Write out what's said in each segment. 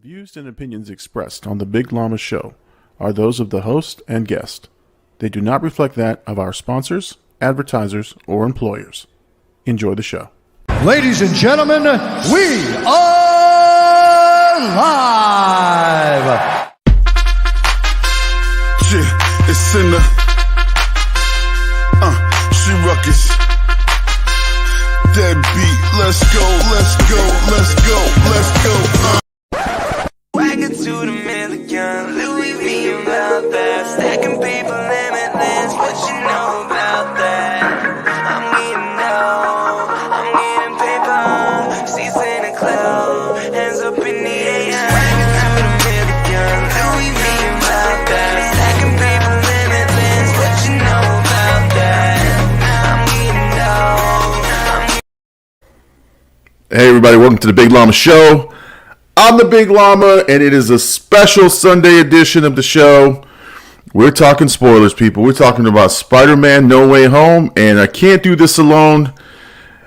views and opinions expressed on the Big Llama Show are those of the host and guest. They do not reflect that of our sponsors, advertisers, or employers. Enjoy the show. Ladies and gentlemen, we are live! Yeah, it's in the she ruckus. That beat, let's go, let's go, let's go, let's go. Wagon to the million, Louis V about that. Stacking paper limitless, what you know about that? I'm getting paper, seats in the club, hands up in the air. Wagon to the million, Louis V about that. Stacking paper limitless, what you know about that? Hey everybody, welcome to the Big Llama Show. I'm the Big Llama, and it is a special Sunday edition of the show. We're talking spoilers, people. We're talking about Spider-Man No Way Home, and I can't do this alone.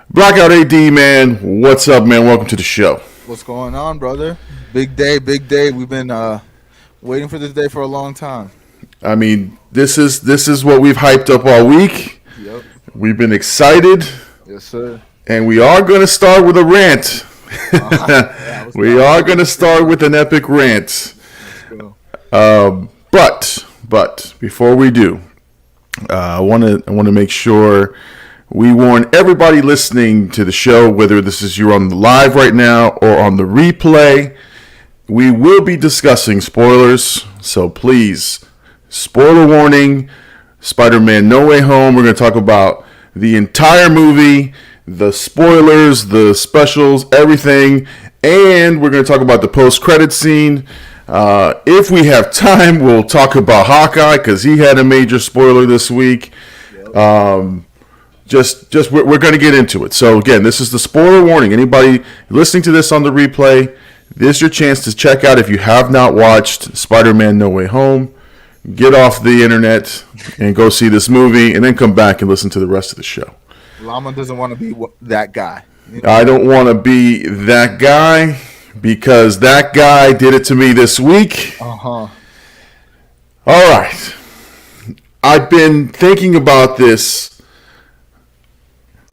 Blackout AD, man. What's up, man? Welcome to the show. What's going on, brother? Big day, big day. We've been waiting for this day for a long time. I mean, this is what we've hyped up all week. Yep. We've been excited. Yes, sir. And we are going to start with a rant. We are going to start with an epic rant. But before we do, I want to make sure we warn everybody listening to the show, whether this is you're on the live right now or on the replay, we will be discussing spoilers. So please, spoiler warning, Spider-Man No Way Home. We're going to talk about the entire movie, the spoilers, the specials, everything, and we're going to talk about the post-credit scene. If we have time, we'll talk about Hawkeye because he had a major spoiler this week. We're going to get into it. So again, this is the spoiler warning. Anybody listening to this on the replay, this is your chance to check out if you have not watched Spider-Man No Way Home. Get off the internet and go see this movie, and then come back and listen to the rest of the show. Llama doesn't want to be that guy. I don't want to be that guy because that guy did it to me this week. Uh-huh. All right. I've been thinking about this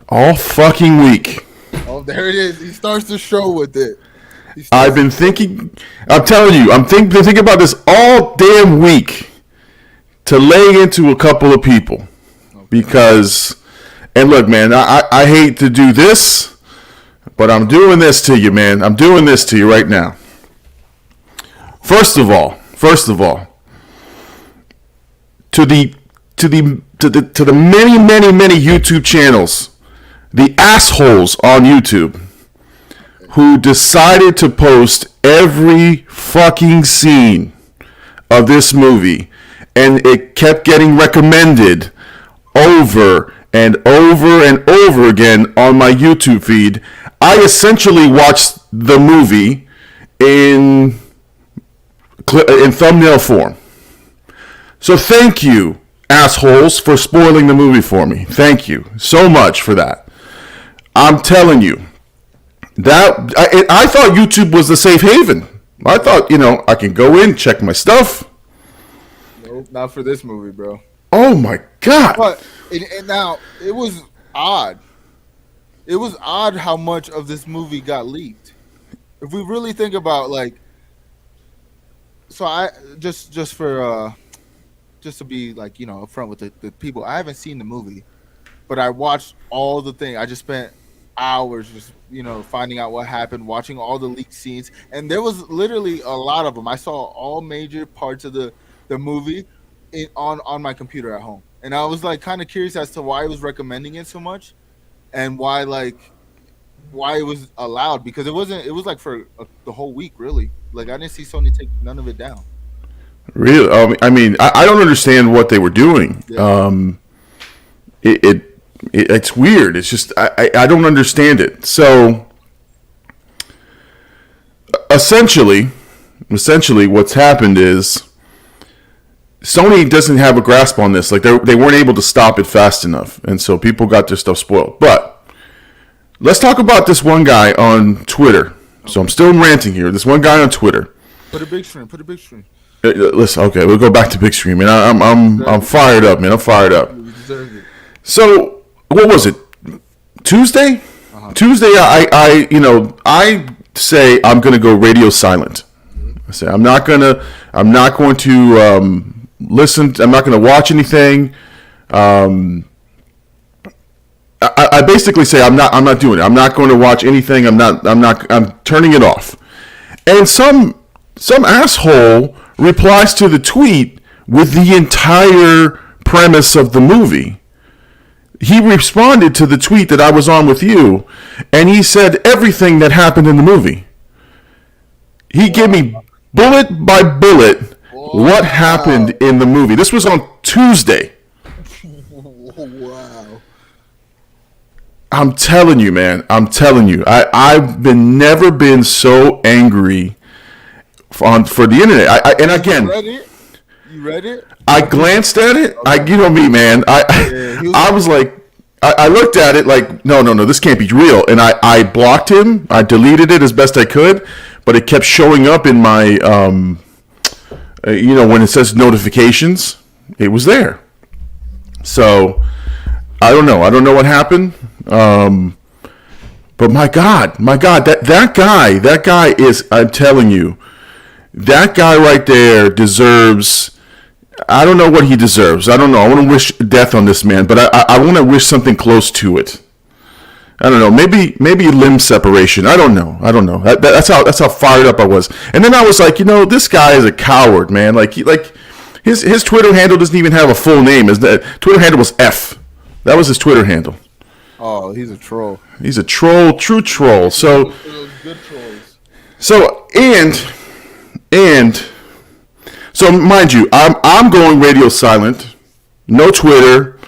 all fucking week. Oh, there it is. He starts the show with it. I've been thinking, I'm telling you, been thinking about this all damn week to lay into a couple of people. Okay. Because, and look, man, I hate to do this, but I'm doing this to you, man. I'm doing this to you right now. First of all, to the many YouTube channels, the assholes on YouTube who decided to post every fucking scene of this movie, and it kept getting recommended over and over and over again on my YouTube feed. I essentially watched the movie in thumbnail form. So thank you, assholes, for spoiling the movie for me. Thank you so much for that. I'm telling you, that I thought YouTube was the safe haven. I thought, I can go in, check my stuff. Nope, not for this movie, bro. Oh my God. But and now it was odd. It was odd how much of this movie got leaked. If we really think about so I just to be upfront with the people, I haven't seen the movie, but I watched all the thing. I just spent hours just finding out what happened, watching all the leaked scenes, and there was literally a lot of them. I saw all major parts of the movie on my computer at home, and I was kind of curious as to why it was recommending it so much, and why it was allowed, because it was for the whole week, really. I didn't see Sony take none of it down. Really? I mean, I don't understand what they were doing. Yeah. It's weird. It's just I don't understand it. So essentially what's happened is Sony doesn't have a grasp on this. They weren't able to stop it fast enough, and so people got their stuff spoiled. But let's talk about this one guy on Twitter. So I'm still ranting here. This one guy on Twitter Put a big screen. Put a big screen. Listen, okay, we'll go back to big screen, man. I'm fired up, man. I'm fired up. You deserve it. So what was it? Tuesday? Tuesday, I say I'm gonna go radio silent. I say I'm not going to listen. I'm not going to watch anything. I basically say I'm not doing it. I'm not going to watch anything. I'm turning it off. And some asshole replies to the tweet with the entire premise of the movie. He responded to the tweet that I was on with you, and he said everything that happened in the movie. He gave me bullet by bullet what happened in the movie. This was on Tuesday. Wow. I'm telling you, man. I'm telling you. I've never been so angry for the internet. And again, You read it? I glanced at it. Okay. You know me, man. I was like, I looked at it like, no, this can't be real. And I blocked him. I deleted it as best I could, but it kept showing up in my, when it says notifications, it was there. So I don't know. I don't know what happened. But my God, that guy is, I'm telling you, that guy right there deserves, I don't know what he deserves. I don't know. I want to wish death on this man, but I want to wish something close to it. I don't know. Maybe limb separation. I don't know. That's how fired up I was. And then I was like, this guy is a coward, man. Like his Twitter handle doesn't even have a full name. His Twitter handle was F. That was his Twitter handle. Oh, he's a troll. He's a troll, true troll. So Good trolls. So so mind you, I'm going radio silent, no Twitter.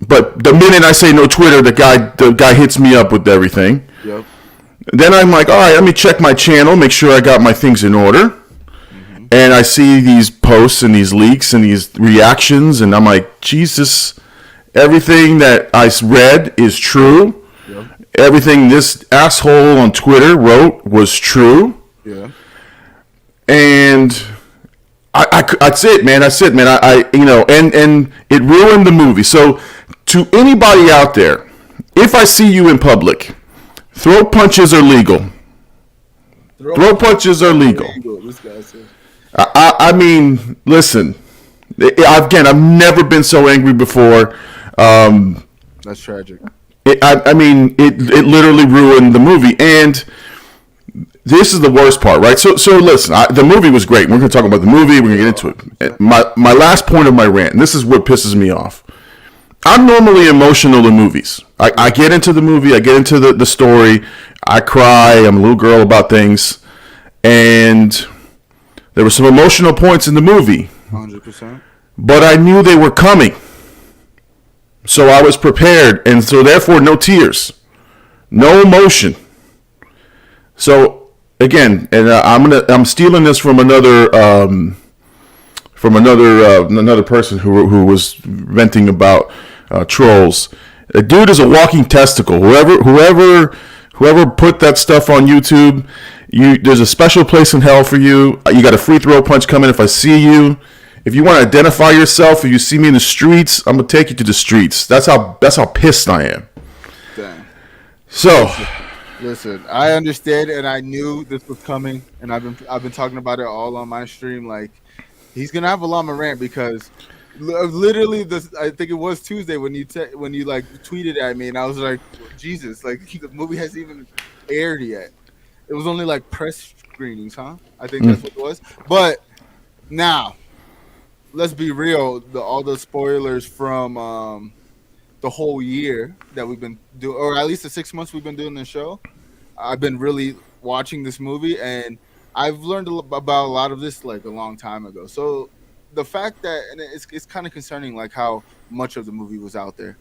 But the minute I say no Twitter, the guy hits me up with everything. Yep. Then I'm like, all right, let me check my channel, make sure I got my things in order. Mm-hmm. And I see these posts and these leaks and these reactions, and I'm like, Jesus, everything that I read is true. Yep. Everything this asshole on Twitter wrote was true. Yeah. And that's it, man. And it ruined the movie. So to anybody out there, if I see you in public, throw punches are legal. Throw punches are legal. This guy says. I mean, listen. Again, I've never been so angry before. That's tragic. It literally ruined the movie. And this is the worst part, right? So listen, the movie was great. We're going to talk about the movie. We're going to get into it. My last point of my rant, and this is what pisses me off. I'm normally emotional in movies. I get into the movie. I get into the story. I cry. I'm a little girl about things. And there were some emotional points in the movie. 100%. But I knew they were coming. So I was prepared. And so therefore, no tears. No emotion. So again, and I'm stealing this from another person who was venting about trolls. The dude is a walking testicle. Whoever put that stuff on YouTube, there's a special place in hell for you. You got a free throw punch coming if I see you. If you want to identify yourself, if you see me in the streets, I'm gonna take you to the streets. That's how pissed I am. Damn. So. Listen, I understand, and I knew this was coming, and I've been talking about it all on my stream. Like, he's gonna have a Llama rant because literally, I think it was Tuesday when you like tweeted at me, and I was like, Jesus, like the movie hasn't even aired yet. It was only like press screenings, huh? I think that's what it was. But now, let's be real. All the spoilers from the whole year that we've been doing, or at least the 6 months we've been doing this show, I've been really watching this movie, and I've learned about a lot of this like a long time ago. So the fact that, and it's kind of concerning, like how much of the movie was out there.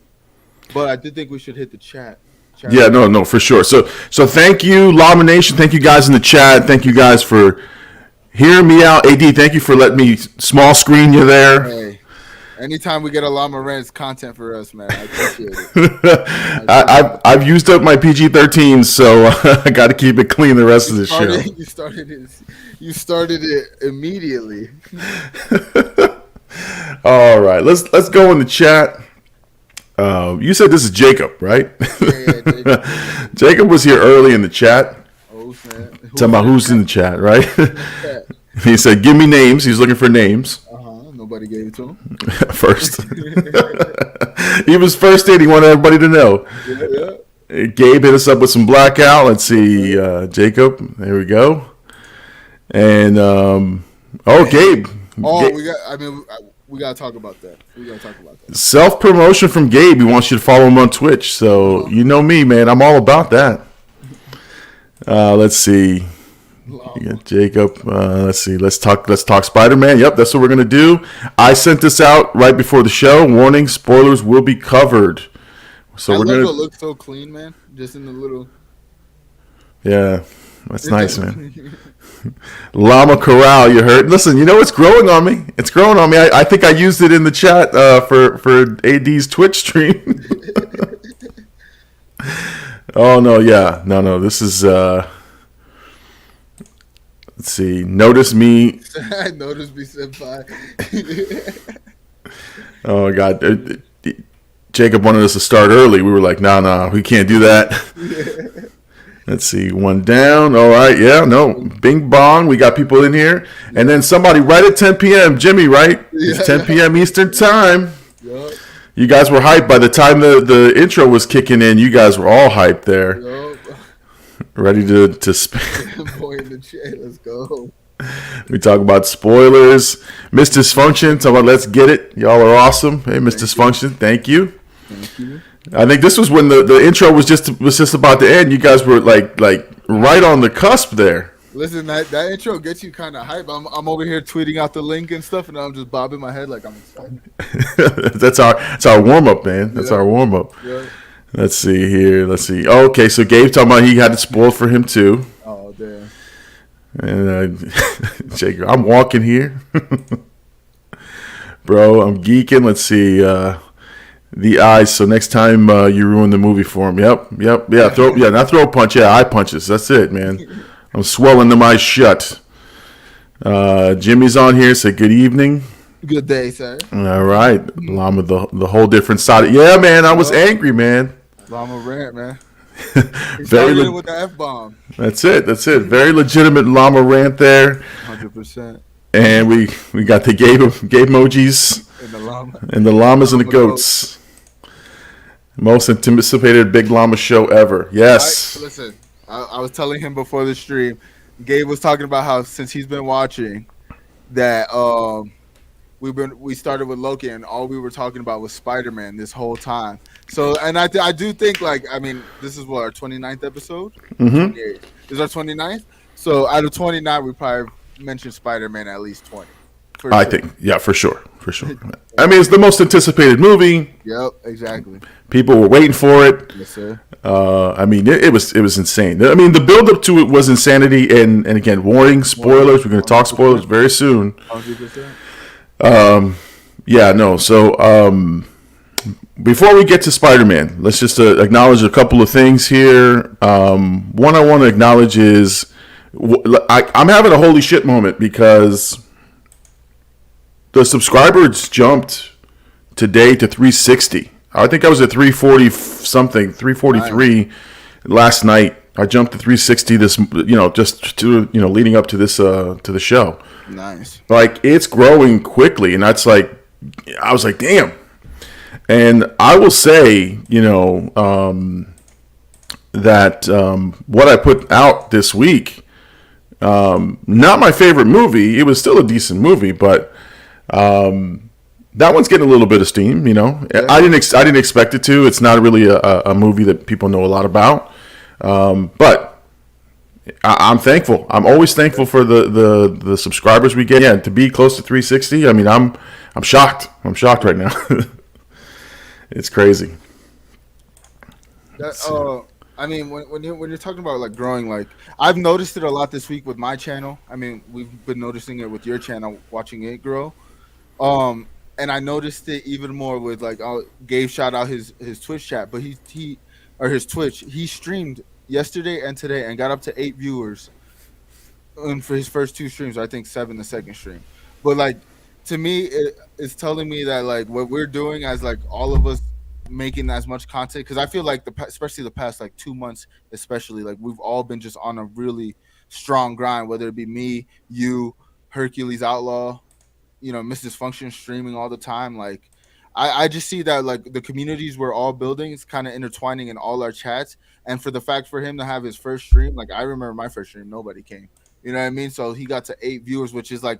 But I did think we should hit the chat. Yeah, no, for sure. So thank you, Llama Nation. Thank you guys in the chat. Thank you guys for hearing me out. AD, thank you for letting me small screen you there. Anytime we get a Llama rant, content for us, man. I appreciate it. I've used up my PG-13, so I got to keep it clean the rest of the show. You started it immediately. All right, let's go in the chat. You said this is Jacob, right? Yeah, Jacob was here early in the chat. Oh, man. Talking about who's in the chat, right? He said, "Give me names." He's looking for names. Nobody gave it to him. First. He was first in. He wanted everybody to know. Yeah. Gabe hit us up with some blackout. Let's see. Jacob. There we go. And, Gabe. We got to talk about that. Self-promotion from Gabe. He wants you to follow him on Twitch. So, you know me, man. I'm all about that. Let's see. You got Jacob. Let's see. Let's talk Spider-Man. Yep, that's what we're gonna do. I sent this out right before the show. Warning: spoilers will be covered. So we're gonna look so clean, man. Just in the little. Yeah, that's nice, man. Llama Corral, you heard? Listen, you know it's growing on me. It's growing on me. I think I used it in the chat for AD's Twitch stream. Oh no, yeah, no. This is. Let's see. Notice me. Notice me, senpai. Oh God, Jacob wanted us to start early. We were like, no, we can't do that. Let's see. One down. All right. Yeah. No. Bing bong. We got people in here, and then somebody right at 10 p.m. Jimmy, right? It's 10 p.m. Eastern time. Yep. You guys were hyped by the time the intro was kicking in. You guys were all hyped there. Yep. Ready to spin. Boy in the chair, let's go. We talk about spoilers, Miss Dysfunction. Talk about let's get it. Y'all are awesome. Hey, Miss Dysfunction, thank you. Thank you. I think this was when the intro was just about to end. You guys were like right on the cusp there. Listen, that intro gets you kind of hype. I'm over here tweeting out the link and stuff, and I'm just bobbing my head like I'm excited. That's our warm up, man. That's our warm up. Yeah. Let's see here. Let's see. Oh, okay, so Gabe talking about he had it spoiled for him too. Oh, damn. And Jacob, I'm walking here, bro. I'm geeking. Let's see. The eyes. So next time you ruin the movie for him. Yep. Yeah. Not throw a punch. Yeah, eye punches. That's it, man. I'm swelling them eyes shut. Jimmy's on here. Say good evening. Good day, sir. All right, Llama, the whole different side. Yeah, man. I was angry, man. Llama rant, man. Very with the F-bomb. That's it. Very legitimate Llama rant there. 100%. And we got the Gabe emojis And the llamas and the goats. Most anticipated Big Llama show ever. Yes. Listen, I was telling him before the stream. Gabe was talking about how since he's been watching that we started with Loki and all we were talking about was Spider-Man this whole time. So, and I do think this is what our 29th episode. Mm-hmm. This is our 29th. So out of 29, we probably mentioned Spider-Man at least 20. I think, yeah, for sure. I mean, it's the most anticipated movie. Yep, exactly. People were waiting for it. Yes, sir. I mean, it was insane. I mean, the build up to it was insanity. And again, warning, spoilers. We're going to talk spoilers very soon. 100%. Yeah, no. So, before we get to Spider-Man, let's just acknowledge a couple of things here. One I want to acknowledge is I'm having a holy shit moment because the subscribers jumped today to 360. I think I was at 340 something, 343 last night. I jumped to 360 this, just to, leading up to this, to the show. Nice. Like, it's growing quickly, and that's I was like, damn. And I will say, that what I put out this week, not my favorite movie. It was still a decent movie, but that one's getting a little bit of steam. Yeah. I didn't expect it to. It's not really a movie that people know a lot about, but I'm thankful. I'm always thankful for the subscribers we get. Yeah, to be close to 360. I mean, I'm shocked. I'm shocked right now. It's crazy. I mean, when you're talking about growing, I've noticed it a lot this week with my channel. I mean, we've been noticing it with your channel, watching it grow. and I noticed it even more with like Gabe shout out his Twitch chat, but he or his Twitch. He streamed yesterday and today and got up to 8 viewers for his first 2 streams. I think 7 the second stream. But like to me, it's telling me that like what we're doing as like all of us making as much content, because I feel like especially the past like 2 months, especially like we've all been just on a really strong grind, whether it be me, you, Hercules Outlaw, you know, Mrs. Function streaming all the time. Like I just see that like the communities we're all building is kind of intertwining in all our chats. And for the fact for him to have his first stream, like I remember my first stream, nobody came. You know what I mean? So he got to 8 viewers, which is like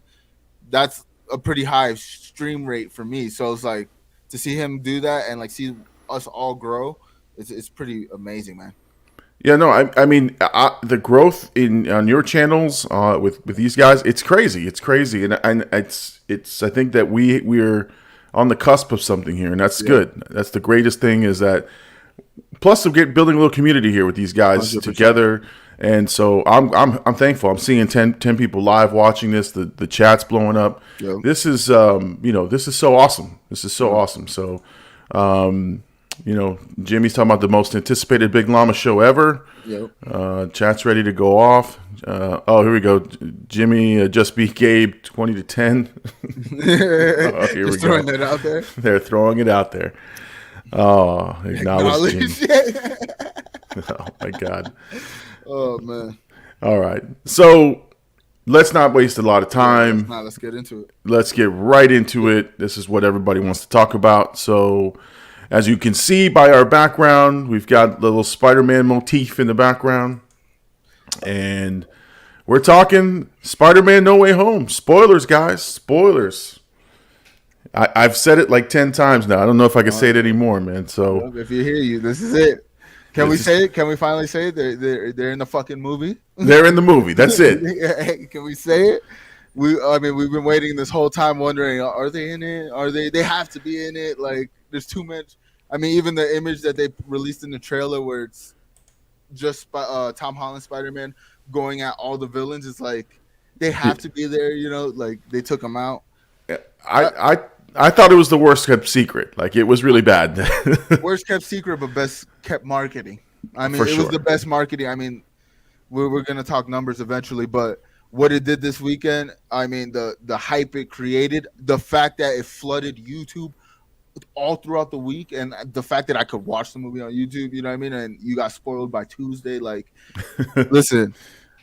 that's a pretty high stream rate for me. So it's like to see him do that and like see us all grow, it's pretty amazing, man. Yeah, no, I mean the growth on your channels with these guys, it's crazy, and it's I think that we're on the cusp of something here, and that's good. That's the greatest thing is that. Plus, building a little community here with these guys 100%. Together, and so I'm thankful. I'm seeing 10 people live watching this. The chat's blowing up. Yep. This is this is so awesome. This is so awesome. So. Jimmy's talking about the most anticipated Big Llama show ever. Yep. Chat's ready to go off. Here we go. Jimmy just beat Gabe 20-10. Here we go. Throwing that out there. They're throwing it out there. Oh, acknowledge Jimmy. Oh my God. Oh man. All right. So let's not waste a lot of time. Let's get into it. Let's get right into it. This is what everybody wants to talk about. So. As you can see by our background, we've got the little Spider-Man motif in the background. And we're talking Spider-Man No Way Home. Spoilers, guys. Spoilers. I've said it like 10 times now. I don't know if I can say it anymore, man. So if you hear you, this is it. Can we say it? Can we finally say it? They're in the fucking movie? They're in the movie. That's it. Can we say it? We've been waiting this whole time wondering, are they in it? Are they have to be in it? Like, there's too much. I mean, even the image that they released in the trailer where it's just Tom Holland Spider-Man going at all the villains, it's like they have to be there, you know, like they took them out. I thought it was the worst kept secret. Like it was really bad. Worst kept secret, but best kept marketing. I mean, it was the best marketing. I mean, we're going to talk numbers eventually, but what it did this weekend, I mean, the hype it created, the fact that it flooded YouTube all throughout the week, and the fact that I could watch the movie on YouTube, you know what I mean, and you got spoiled by Tuesday. Like, listen,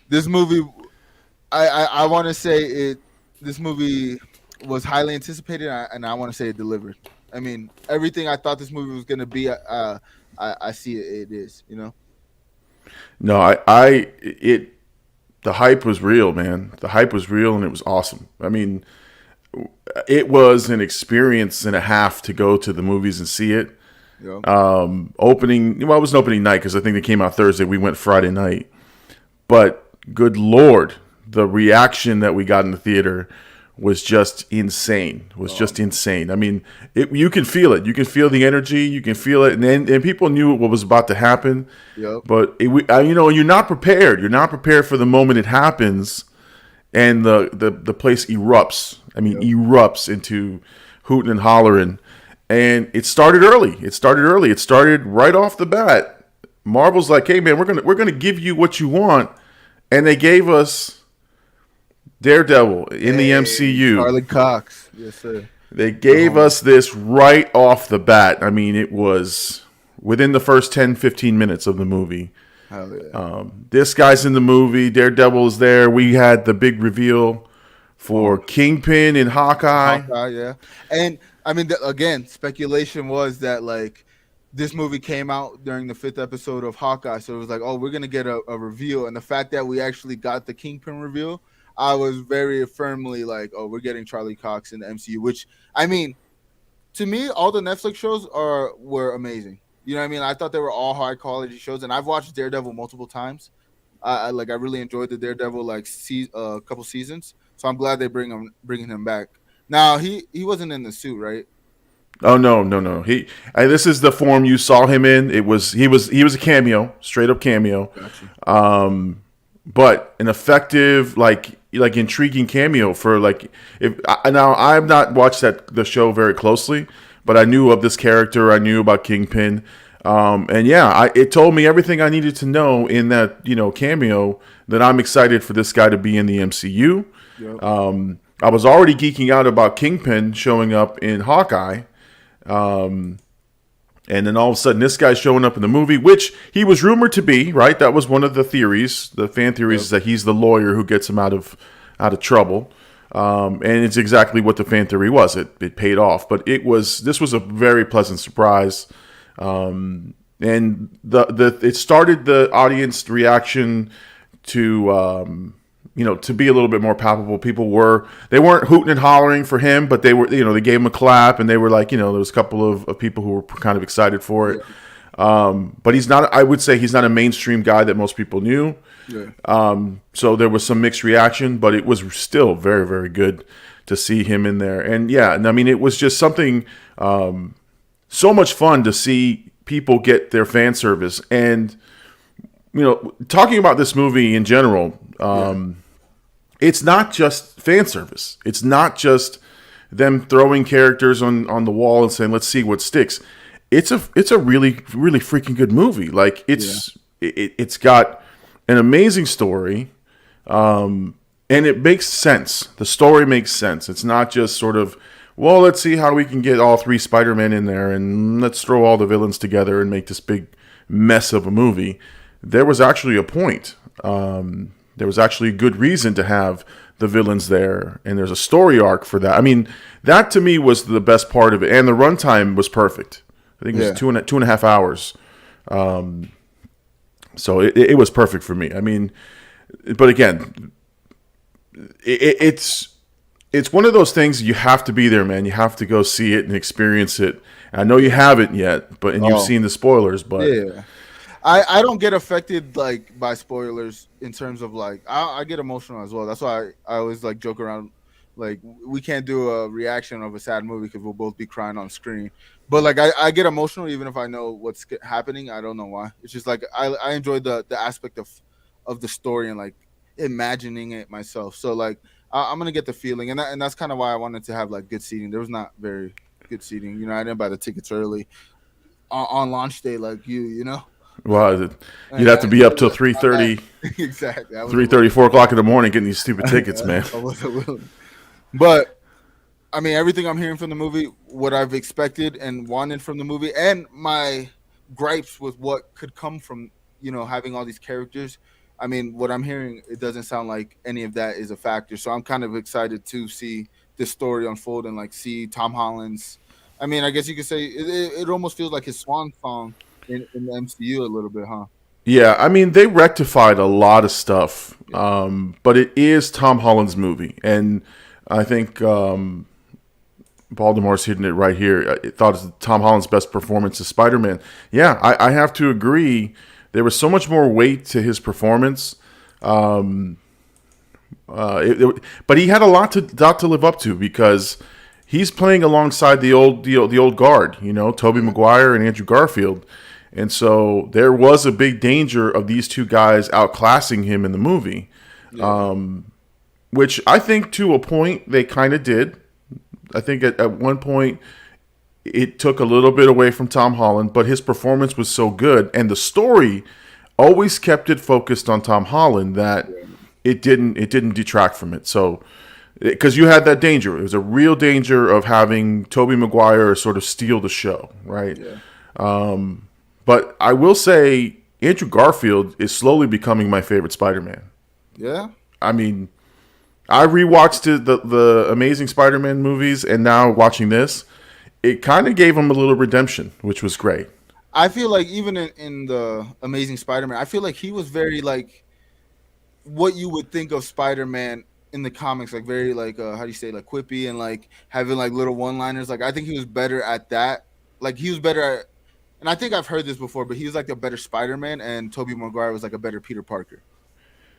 this movie, I want to say it. This movie was highly anticipated, and I want to say it delivered. I mean, everything I thought this movie was going to be, I see it is. You know. No, the hype was real, man. The hype was real, and it was awesome. I mean. It was an experience and a half to go to the movies and see it. Yeah. It was an opening night because I think they came out Thursday. We went Friday night. But good Lord, the reaction that we got in the theater was just insane. Just insane. I mean, you can feel it. You can feel the energy. You can feel it. And people knew what was about to happen. Yep. But, you're not prepared. You're not prepared for the moment it happens. And the place erupts. I mean, erupts into hooting and hollering. And it started early. It started right off the bat. Marvel's like, hey man, we're gonna give you what you want. And they gave us Daredevil in the MCU. Charlie Cox. Yes, sir. They gave us this right off the bat. I mean, it was within the first 10, 15 minutes of the movie. Yeah. This guy's in the movie. Daredevil is there. We had the big reveal for Kingpin and Hawkeye. Yeah. And I mean, again, speculation was that like this movie came out during the 5th episode of Hawkeye, so it was like, oh, we're gonna get a reveal. And the fact that we actually got the Kingpin reveal, I was very firmly like, oh, we're getting Charlie Cox in the MCU. Which I mean, to me, all the Netflix shows were amazing. You know what I mean? I thought they were all high quality shows, and I've watched Daredevil multiple times. I really enjoyed the Daredevil couple seasons, so I'm glad they bringing him back. Now he wasn't in the suit, right? Oh no. This is the form you saw him in. He was a cameo, straight up cameo. Gotcha. but an effective, like intriguing cameo for like if now I've not watched the show very closely, but I knew of this character. I knew about Kingpin, and yeah, it told me everything I needed to know in that cameo that I'm excited for this guy to be in the MCU. Yep. I was already geeking out about Kingpin showing up in Hawkeye. And then all of a sudden, this guy's showing up in the movie, which he was rumored to be, right? That was one of the theories. The fan theories is that he's the lawyer who gets him out of trouble. And it's exactly what the fan theory was. It paid off. But this was a very pleasant surprise. And it started the audience reaction to to be a little bit more palpable. They weren't hooting and hollering for him, but they were, they gave him a clap, and they were like, there was a couple of people who were kind of excited for it. Yeah. But I would say he's not a mainstream guy that most people knew. Yeah. So there was some mixed reaction, but it was still very, very good to see him in there. And yeah, I mean, it was just something, so much fun to see people get their fan service. And, talking about this movie in general, it's not just fan service. It's not just them throwing characters on the wall and saying, let's see what sticks. It's a really, really freaking good movie. Like it's got an amazing story. And it makes sense. The story makes sense. It's not just sort of, well, let's see how we can get all three Spider-Men in there and let's throw all the villains together and make this big mess of a movie. There was actually a point. There was actually a good reason to have the villains there, and there's a story arc for that. I mean, that to me was the best part of it, and the runtime was perfect. I think it was 2.5 hours. So it was perfect for me. I mean, but again, it's one of those things you have to be there, man. You have to go see it and experience it. I know you haven't yet, you've seen the spoilers, but yeah. I don't get affected like by spoilers in terms of like I get emotional as well. That's why I always like joke around like we can't do a reaction of a sad movie because we'll both be crying on screen. But like I get emotional even if I know what's happening. I don't know why. It's just like I enjoy the aspect of the story and like imagining it myself. So like I'm gonna get the feeling, and that's kind of why I wanted to have like good seating. There was not very good seating. I didn't buy the tickets early on launch day like you know. Well, you'd have to be up till 3:30. Exactly. 3:30, 4 o'clock in the morning getting these stupid tickets, man. I wasn't willing. But, I mean, everything I'm hearing from the movie, what I've expected and wanted from the movie, and my gripes with what could come from, having all these characters. I mean, what I'm hearing, it doesn't sound like any of that is a factor. So I'm kind of excited to see this story unfold and, like, see Tom Holland's. I mean, I guess you could say it almost feels like his swan song. In the MCU a little bit, huh? Yeah, I mean, they rectified a lot of stuff, but it is Tom Holland's movie. And I think Baltimore's hitting it right here. I thought it's Tom Holland's best performance as Spider-Man. Yeah, I have to agree. There was so much more weight to his performance. But he had a lot to live up to because he's playing alongside the old guard, Tobey Maguire and Andrew Garfield. And so there was a big danger of these two guys outclassing him in the movie, which I think to a point they kind of did. I think at one point it took a little bit away from Tom Holland, but his performance was so good. And the story always kept it focused on Tom Holland that it didn't detract from it. So because you had that danger. It was a real danger of having Tobey Maguire sort of steal the show, right? Yeah. But I will say Andrew Garfield is slowly becoming my favorite Spider-Man. Yeah. I mean, I rewatched the Amazing Spider-Man movies, and now watching this, it kind of gave him a little redemption, which was great. I feel like even in the Amazing Spider-Man, I feel like he was very like what you would think of Spider-Man in the comics, like very like how do you say, like quippy and like having like little one-liners. Like I think he was better at that. Like he was better at. And I think I've heard this before, but he was like a better Spider-Man, and Tobey Maguire was like a better Peter Parker.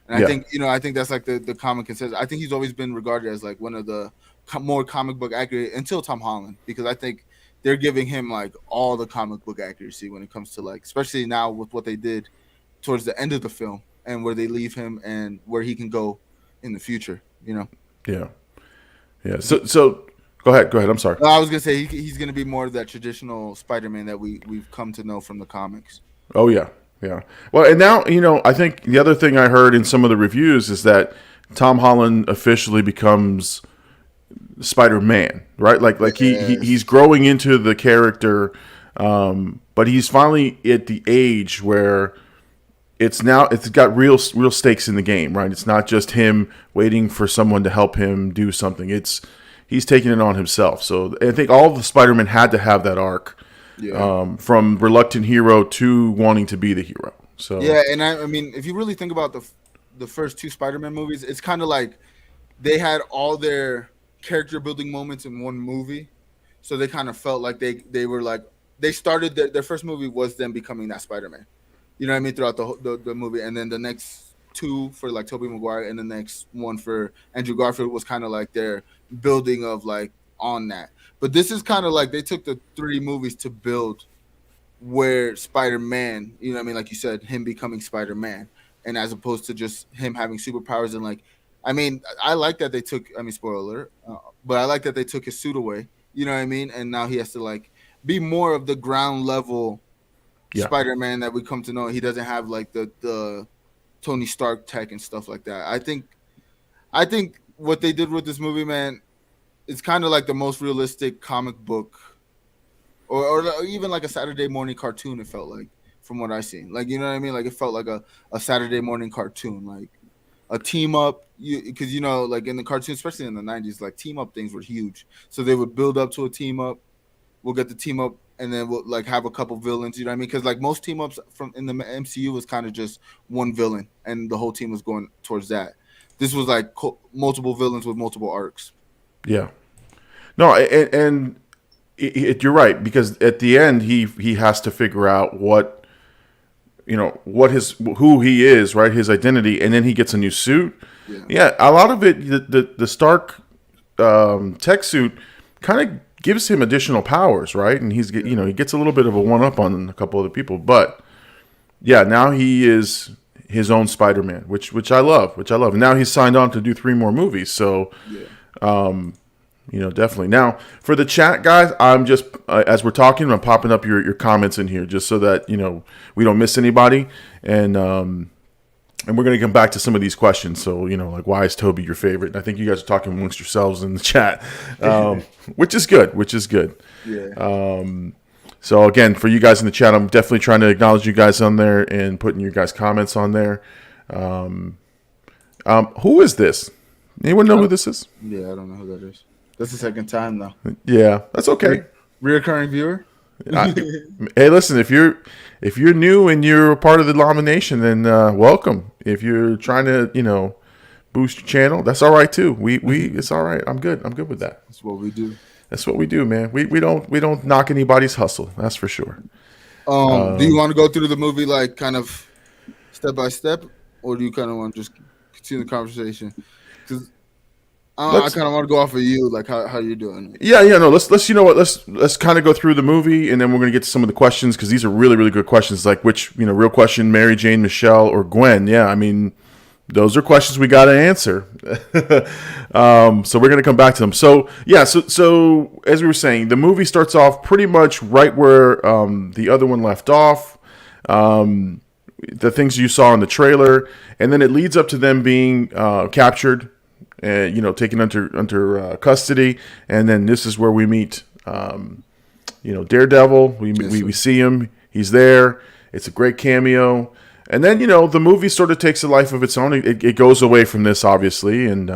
And I think that's like the common consensus. I think he's always been regarded as like one of the more comic book accurate until Tom Holland, because I think they're giving him like all the comic book accuracy when it comes to like, especially now with what they did towards the end of the film. and where they leave him and where he can go in the future. Yeah. So go ahead. I'm sorry. No, I was gonna say he's gonna be more of that traditional Spider-Man that we've come to know from the comics. Oh yeah. Well, and now I think the other thing I heard in some of the reviews is that Tom Holland officially becomes Spider-Man, right? Like he's growing into the character, but he's finally at the age where it's got real stakes in the game, right? It's not just him waiting for someone to help him do something. He's taking it on himself. So I think all of the Spider-Man had to have that arc, from reluctant hero to wanting to be the hero. So yeah, and I mean, if you really think about the first two Spider-Man movies, it's kind of like they had all their character building moments in one movie, so they kind of felt like they were like they started their first movie was them becoming that Spider-Man. You know what I mean? Throughout the movie, and then the next two for like Tobey Maguire, and the next one for Andrew Garfield was kind of like their building of like on that. But this is kind of like they took the three movies to build where Spider-Man, you know what I mean? Like you said, him becoming Spider-Man, and as opposed to just him having superpowers and like, I mean, I like that they took. I mean, spoiler alert, but I like that they took his suit away. You know what I mean? And now he has to like be more of the ground level Spider-Man that we come to know. He doesn't have like the Tony Stark tech and stuff like that. I think what they did with this movie, man, it's kind of like the most realistic comic book, or even like a Saturday morning cartoon. It felt like, from what I seen, like, you know what I mean? Like it felt like a Saturday morning cartoon, like a team up. Because like in the cartoon, especially in the 90s, like team up things were huge. So they would build up to a team up. We'll get the team up, and then we'll like have a couple villains. You know what I mean? Because like most team ups from in the MCU was kind of just one villain, and the whole team was going towards that. This was like multiple villains with multiple arcs. Yeah. No, and you're right, because at the end he has to figure out who he is, right? His identity, and then he gets a new suit. Yeah, a lot of it, the Stark tech suit kind of gives him additional powers, right? And he gets a little bit of a one up on a couple other people, but yeah, now he is his own Spider-Man, which I love. And now he's signed on to do 3 more movies, so definitely. Now for the chat, guys, I'm just as we're talking, I'm popping up your comments in here just so that we don't miss anybody, and we're going to come back to some of these questions. So, like, why is Toby your favorite? I think you guys are talking amongst yourselves in the chat, which is good. Yeah. So, again, for you guys in the chat, I'm definitely trying to acknowledge you guys on there and putting your guys' comments on there. Who is this? Anyone know who this is? Yeah, I don't know who that is. That's the second time, though. Yeah, that's okay. Reoccurring viewer? Hey, listen, if you're new and you're a part of the Llama Nation, then welcome. If you're trying to boost your channel, that's all right too. We it's all right. I'm good with that. That's what we do. That's what we do, man. We don't knock anybody's hustle. That's for sure. Do you want to go through the movie like kind of step by step, or do you kind of want to just continue the conversation? Because I kind of want to go off of you, like how you're doing. Yeah, no. Let's let's kind of go through the movie, and then we're gonna get to some of the questions, because these are really, really good questions. Like which real question: Mary Jane, Michelle, or Gwen? Yeah, I mean, those are questions we got to answer. So we're gonna come back to them. So yeah, so as we were saying, the movie starts off pretty much right where the other one left off. The things you saw in the trailer, and then it leads up to them being captured. Taken under custody, and then this is where we meet, Daredevil. We see him. He's there. It's a great cameo, and then the movie sort of takes a life of its own. It goes away from this, obviously, and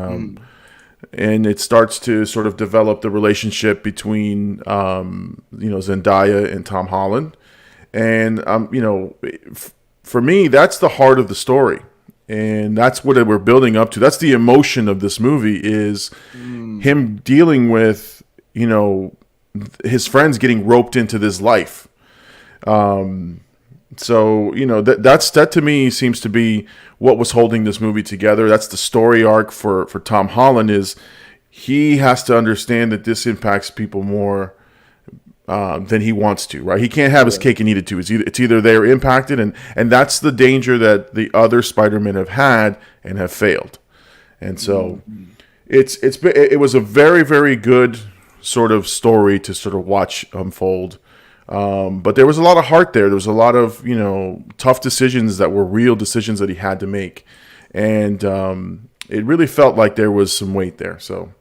it starts to sort of develop the relationship between Zendaya and Tom Holland, and for me, that's the heart of the story. And that's what we're building up to. That's the emotion of this movie, is him dealing with, his friends getting roped into this life. So, that to me seems to be what was holding this movie together. That's the story arc for Tom Holland, is he has to understand that this impacts people more than he wants to, right? He can't have his cake and eat it too. It's either they're impacted, and that's the danger that the other Spider-Men have had and have failed. And so it was a very, very good sort of story to sort of watch unfold. But there was a lot of heart there. There was a lot of, tough decisions that were real decisions that he had to make. And it really felt like there was some weight there. So,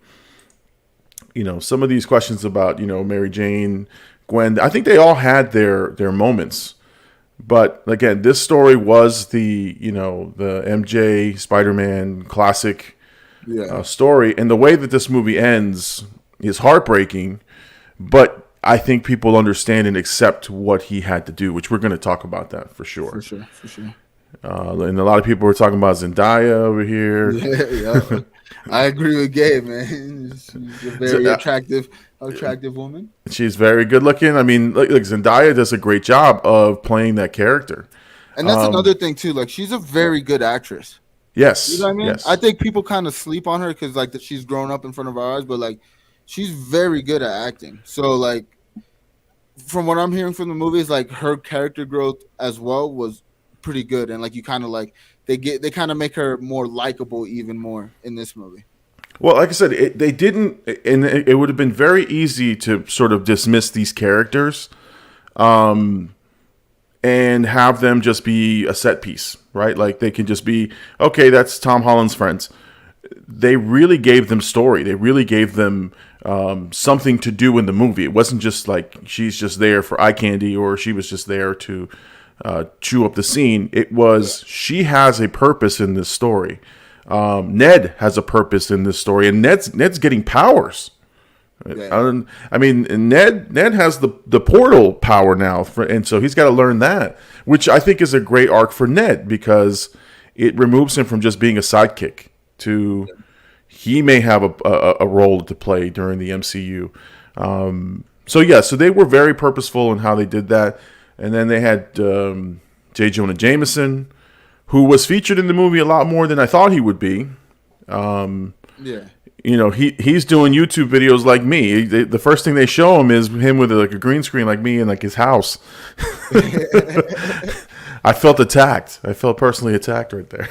some of these questions about, Mary Jane, Gwen, I think they all had their moments. But again, this story was the MJ Spider-Man classic story. And the way that this movie ends is heartbreaking, but I think people understand and accept what he had to do, which we're going to talk about that for sure. For sure. And a lot of people were talking about Zendaya over here. Yeah. I agree with Gabe, man. She's a very attractive woman. She's very good looking. I mean, like Zendaya does a great job of playing that character. And that's another thing too. Like, she's a very good actress. Yes. You know what I mean? Yes. I think people kind of sleep on her because like that she's grown up in front of our eyes, but like she's very good at acting. So like from what I'm hearing from the movies, like her character growth as well was pretty good, and like you kind of like they kind of make her more likable even more in this movie. Well, like I said, they didn't, and it would have been very easy to sort of dismiss these characters, and have them just be a set piece, right? Like they can just be, okay, that's Tom Holland's friends. They really gave them story. They really gave them something to do in the movie. It wasn't just like she's just there for eye candy, or she was just there to chew up the scene. It was she has a purpose in this story. Ned has a purpose in this story, and Ned's getting powers. Yeah. I mean, Ned has the portal power now, and so he's got to learn that, which I think is a great arc for Ned because it removes him from just being a sidekick to he may have a role to play during the MCU. So they were very purposeful in how they did that. And then they had J. Jonah Jameson, who was featured in the movie a lot more than I thought he would be. He's doing YouTube videos like me. The first thing they show him is him with like a green screen like me in like his house. I felt attacked. I felt personally attacked right there.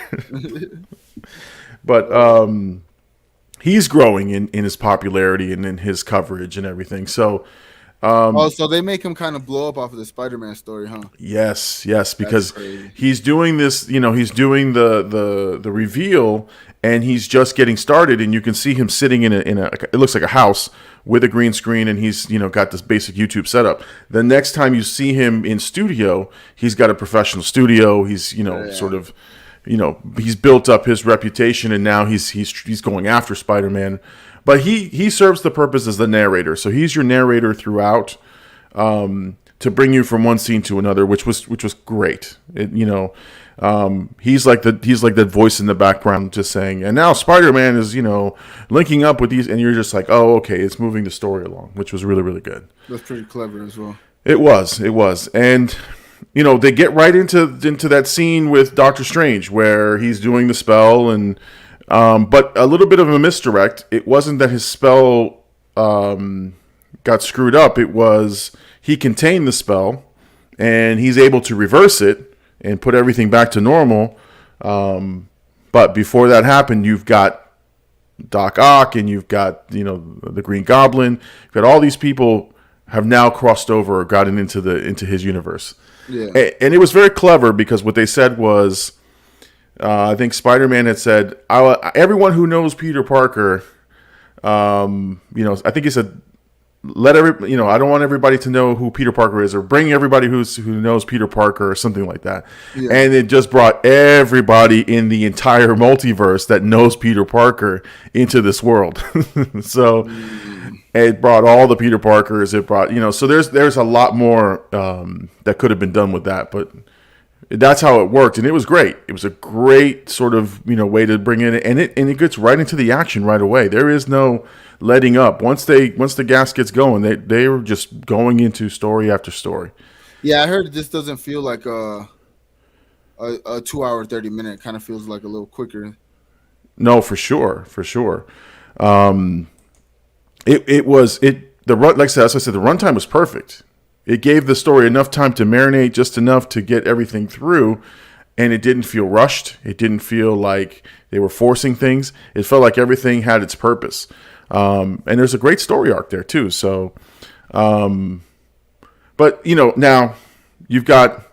But he's growing in his popularity and in his coverage and everything. So. So they make him kind of blow up off of the Spider-Man story, huh? Yes, because he's doing this, he's doing the reveal, and he's just getting started, and you can see him sitting in a it looks like a house with a green screen, and he's got this basic YouTube setup. The next time you see him in studio, he's got a professional studio. He's sort of he's built up his reputation, and now he's going after Spider-Man. But he serves the purpose as the narrator. So he's your narrator throughout, to bring you from one scene to another, which was great. He's like that voice in the background just saying, and now Spider-Man is linking up with these, and you're just like, oh, okay, it's moving the story along, which was really, really good. That's pretty clever as well. It was, and they get right into that scene with Doctor Strange where he's doing the spell and. But a little bit of a misdirect. It wasn't that his spell got screwed up. It was he contained the spell, and he's able to reverse it and put everything back to normal. But before that happened, you've got Doc Ock, and you've got the Green Goblin. You've got all these people have now crossed over or gotten into his universe. Yeah. And it was very clever because what they said was. I think Spider-Man had said, everyone who knows Peter Parker, I think he said, I don't want everybody to know who Peter Parker is, or bring everybody who knows Peter Parker, or something like that. Yeah. And it just brought everybody in the entire multiverse that knows Peter Parker into this world. So it brought all the Peter Parkers. It brought, so there's a lot more that could have been done with that, but. That's how it worked, and it was great. It was a great sort of way to bring in it, and it gets right into the action right away. There is no letting up. Once the gas gets going, they were just going into story after story. Yeah, I heard this doesn't feel like a 2 hour 30-minute. Kind of feels like a little quicker. No, for sure. The like I said, as I said, the runtime was perfect. It gave the story enough time to marinate, just enough to get everything through, and it didn't feel rushed. It didn't feel like they were forcing things. It felt like everything had its purpose. And there's a great story arc there too. So, but now you've got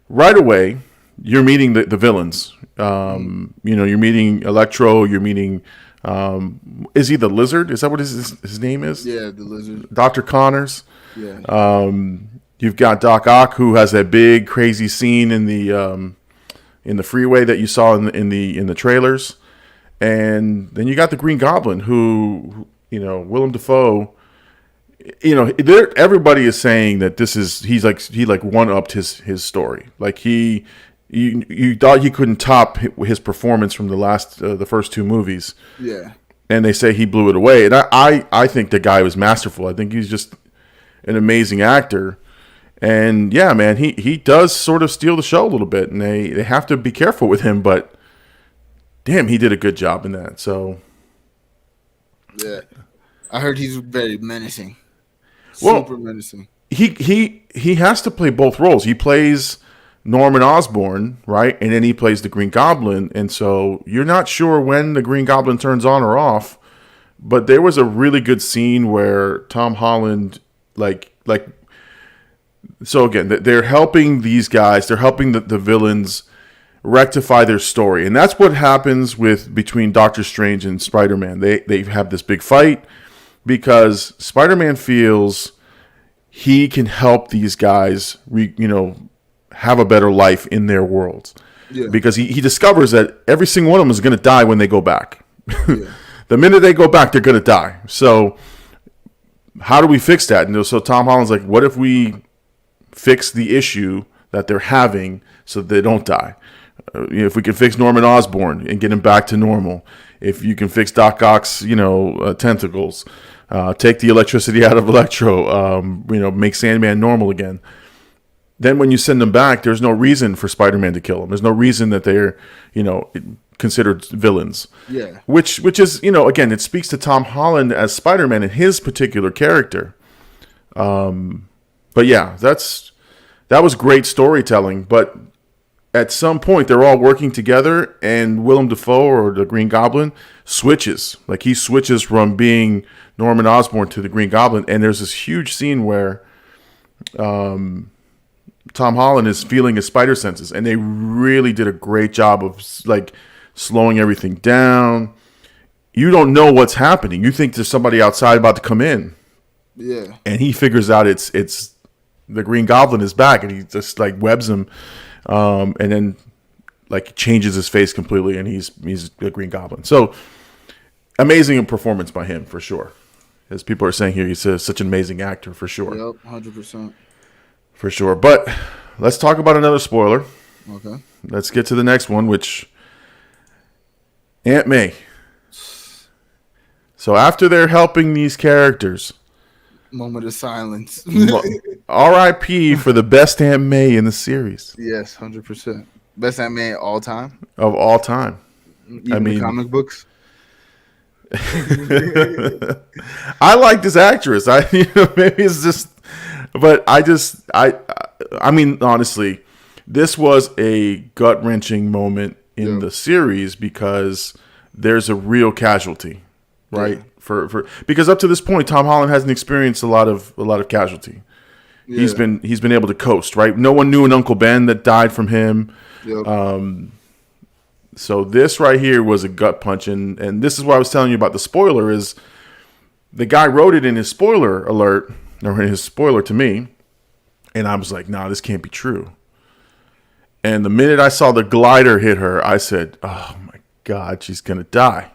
right away you're meeting the villains. You're meeting Electro. You're meeting. Is he the Lizard? Is that what his name is? Yeah, the Lizard. Dr. Connors. Yeah. You've got Doc Ock, who has that big crazy scene in the freeway that you saw in the trailers, and then you got the Green Goblin, who Willem Dafoe. Everybody is saying that he one-upped his story. Like you thought he couldn't top his performance from the first two movies. Yeah. And they say he blew it away. And I think the guy was masterful. I think he's just an amazing actor. And yeah, man, he does sort of steal the show a little bit, and they have to be careful with him, but damn, he did a good job in that. So yeah. I heard he's very menacing. Super menacing. He has to play both roles. He plays Norman Osborn, right? And then he plays the Green Goblin. And so you're not sure when the Green Goblin turns on or off. But there was a really good scene where Tom Holland, so again, they're helping these guys. They're helping the villains rectify their story. And that's what happens between Doctor Strange and Spider-Man. They have this big fight because Spider-Man feels he can help these guys, have a better life in their worlds. Yeah. Because he discovers that every single one of them is going to die when they go back. Yeah. The minute they go back, they're going to die. So how do we fix that? And so Tom Holland's like, what if we fix the issue that they're having so that they don't die? If we can fix Norman Osborn and get him back to normal. If you can fix Doc Ock's, tentacles. Take the electricity out of Electro. Make Sandman normal again. Then when you send them back, there's no reason for Spider-Man to kill them. There's no reason that they're, considered villains. Yeah. Which is, again, it speaks to Tom Holland as Spider-Man and his particular character. But yeah, that was great storytelling. But at some point, they're all working together, and Willem Dafoe, or the Green Goblin, switches. Like, he switches from being Norman Osborn to the Green Goblin, and there's this huge scene where Tom Holland is feeling his spider senses, and they really did a great job of slowing everything down. You don't know what's happening. You think there's somebody outside about to come in. Yeah. And he figures out it's the Green Goblin is back, and he just webs him, and then changes his face completely, and he's the Green Goblin. So amazing performance by him for sure. As people are saying here, he's such an amazing actor for sure. Yep, 100%. For sure. But let's talk about another spoiler. Okay. Let's get to the next one, which Aunt May. So after they're helping these characters, moment of silence. R.I.P. for the best Aunt May in the series. Yes, 100%. Best Aunt May of all time. Of all time. Even the comic books. I like this actress. Maybe it's just, but I mean, honestly, this was a gut-wrenching moment in the series because there's a real casualty, right? Yeah. Because up to this point, Tom Holland hasn't experienced a lot of casualty. Yeah. He's been able to coast, right? No one knew an Uncle Ben that died from him. Yep. So this right here was a gut punch, and this is what I was telling you about the spoiler. Is the guy wrote it in his spoiler alert, or in his spoiler to me, and I was like, nah, this can't be true. And the minute I saw the glider hit her, I said, oh my God, she's gonna die.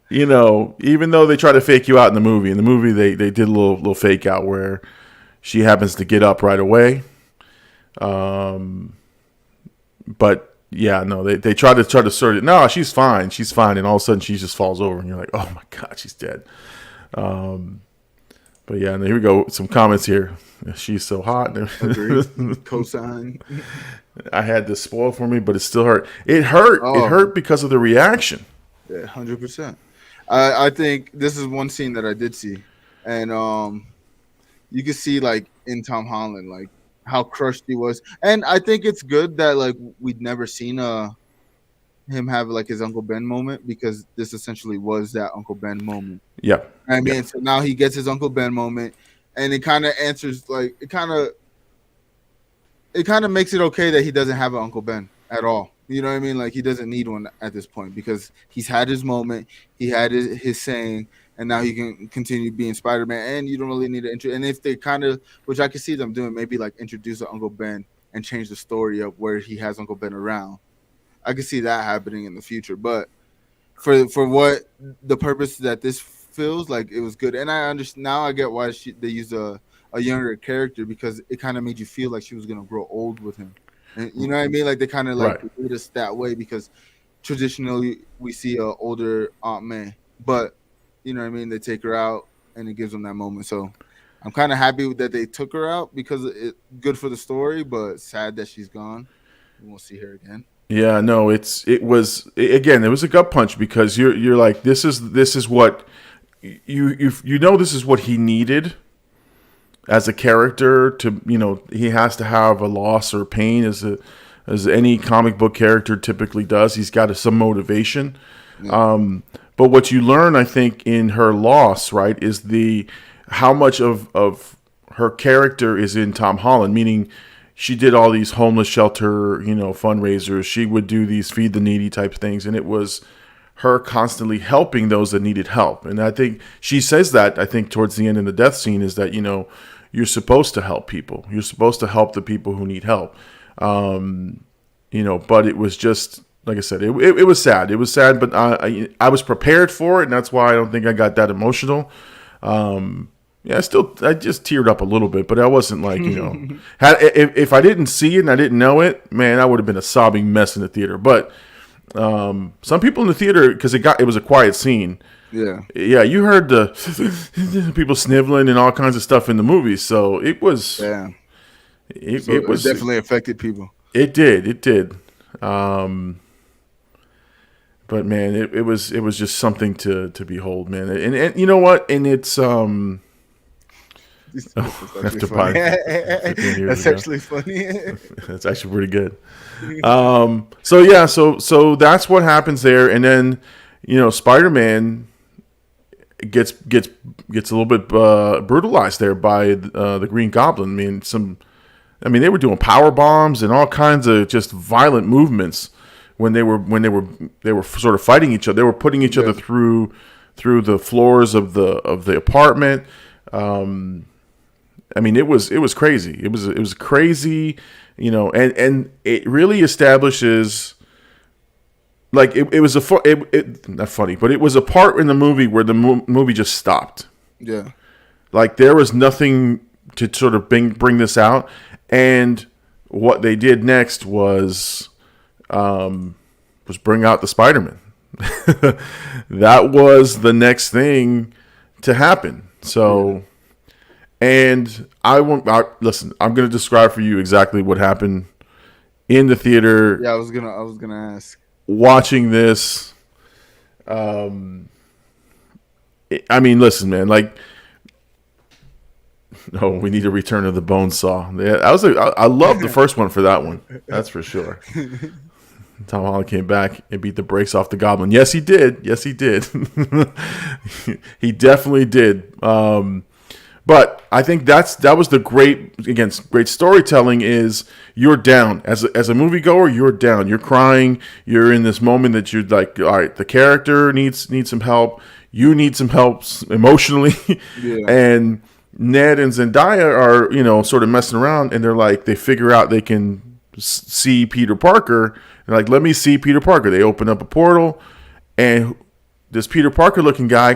Even though they try to fake you out in the movie, they did a little fake out where she happens to get up right away. But yeah, no, they try to sort it. No, she's fine, and all of a sudden she just falls over, and you're like, oh my God, she's dead. But yeah, here we go. Some comments here. She's so hot. Agreed. Cosign. I had this spoiled for me, but it still hurt. It hurt. It hurt because of the reaction. Yeah, 100%. I think this is one scene that I did see, and you can see like in Tom Holland like how crushed he was, and I think it's good that like we'd never seen him have like his Uncle Ben moment, because this essentially was that Uncle Ben moment. Yeah. I mean, so now he gets his Uncle Ben moment, and it kind of answers like it kind of makes it okay that he doesn't have an Uncle Ben at all. You know what I mean? Like he doesn't need one at this point because he's had his moment, he had his saying, and now he can continue being Spider-Man. And you don't really need to intro. And if they kind of, which I can see them doing, maybe like introduce an Uncle Ben and change the story up where he has Uncle Ben around. I can see that happening in the future. But for what the purpose that this feels like, it was good. And I understand now. I get why they use a younger character, because it kind of made you feel like she was gonna grow old with him. And you know what I mean? Like they kind of like made us that way, because traditionally we see a older Aunt May, but you know what I mean? They take her out and it gives them that moment. So I'm kind of happy that they took her out, because it's good for the story, but sad that she's gone. We won't see her again. Yeah, no, it was a gut punch, because you're like, this is what you know, this is what he needed as a character to, you know, he has to have a loss or pain as any comic book character typically does. He's got some motivation. Yeah. But what you learn, I think, in her loss, right, is how much of her character is in Tom Holland, meaning she did all these homeless shelter, you know, fundraisers. She would do these feed the needy type things, and it was her constantly helping those that needed help. And I think she says that, I think, towards the end in the death scene, is that, you know, you're supposed to help people. You're supposed to help the people who need help. You know, but it was just, like I said, it was sad. It was sad, but I was prepared for it, and that's why I don't think I got that emotional. Yeah, I just teared up a little bit, but I wasn't like, you know, if I didn't see it and I didn't know it, man, I would have been a sobbing mess in the theater. But some people in the theater, because it was a quiet scene. Yeah, you heard the people sniveling and all kinds of stuff in the movie, so it was. Yeah, it was definitely affected people. It did. But man, it was just something to behold, man. And you know what? And it's That's actually funny. That's actually pretty good. So that's what happens there, and then, you know, Spider-Man gets a little bit brutalized there by the Green Goblin. I mean, they were doing power bombs and all kinds of just violent movements when they were sort of fighting each other. They were putting each other through the floors of the apartment. I mean, it was crazy. It was crazy, you know, and it really establishes, like, it was not funny, but it was a part in the movie where the movie just stopped. Yeah. Like, there was nothing to sort of bring this out. And what they did next was bring out the Spider-Man. That was the next thing to happen. So, and listen, I'm going to describe for you exactly what happened in the theater. Yeah, I was gonna ask. Watching this, I mean, listen, man, like, no, we need a Return of the Bone Saw. Yeah, I love the first one for that one. That's for sure. Tom Holland came back and beat the brakes off the Goblin. Yes, he did. He definitely did. But I think that was the great storytelling. Is you're down as a moviegoer, you're down, you're crying, you're in this moment that you're like, all right, the character needs some help, you need some help emotionally, and Ned and Zendaya are, you know, sort of messing around, and they're like, they figure out they can see Peter Parker. They're like, let me see Peter Parker. They open up a portal, and this Peter Parker looking guy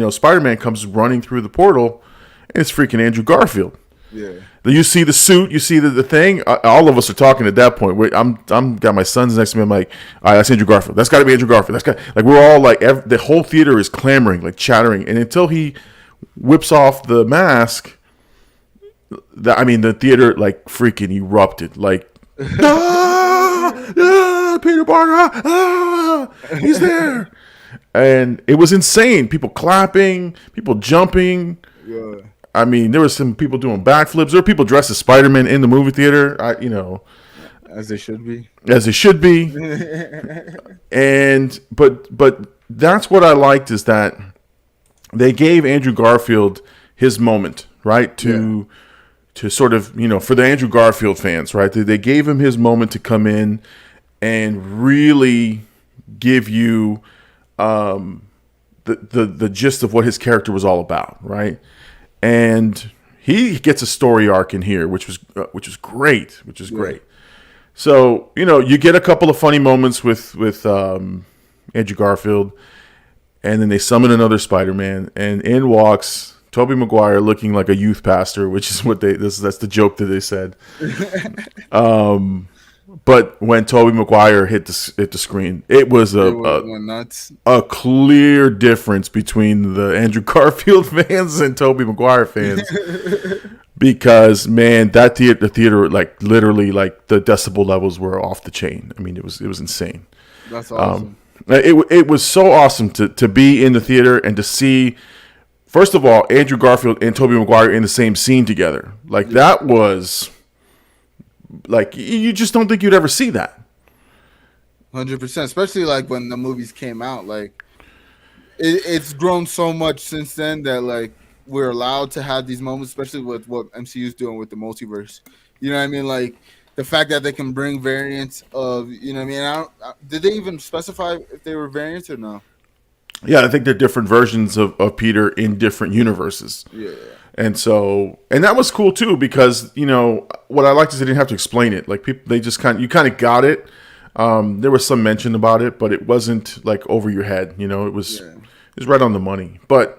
Spider-Man comes running through the portal, and it's freaking Andrew Garfield. Yeah. You see the suit, you see the thing. All of us are talking at that point. I'm got my sons next to me. I'm like, all right, that's Andrew Garfield. That's got to be Andrew Garfield. Like, we're all like, the whole theater is clamoring, like chattering, and until he whips off the mask, the theater like freaking erupted, like, Peter Parker, he's there. And it was insane. People clapping, people jumping. Yeah. I mean, there was some people doing backflips. There were people dressed as Spider-Man in the movie theater. As they should be. As it should be. And but that's what I liked, is that they gave Andrew Garfield his moment, right? To sort of, for the Andrew Garfield fans, right? They gave him his moment to come in and really give you the gist of what his character was all about, right? And he gets a story arc in here, which was great, great. So, you get a couple of funny moments with Andrew Garfield, and then they summon another Spider-Man, and in walks Tobey Maguire looking like a youth pastor, which is what that's the joke that they said. But when Tobey Maguire hit the screen, it was a clear difference between the Andrew Garfield fans and Tobey Maguire fans. Because, man, the theater, like, literally, like, the decibel levels were off the chain. I mean, it was insane. That's awesome. It was so awesome to be in the theater and to see, first of all, Andrew Garfield and Tobey Maguire in the same scene together. Like, that was, like, you just don't think you'd ever see that. 100%. Especially, like, when the movies came out. Like, it's grown so much since then that, like, we're allowed to have these moments, especially with what MCU's doing with the multiverse. You know what I mean? Like, the fact that they can bring variants of, you know what I mean? Did they even specify if they were variants or no? Yeah, I think they're different versions of Peter in different universes. Yeah. And that was cool too, because, what I liked is they didn't have to explain it. Like, people, you kind of got it. There was some mention about it, but it wasn't like over your head. It was right on the money. But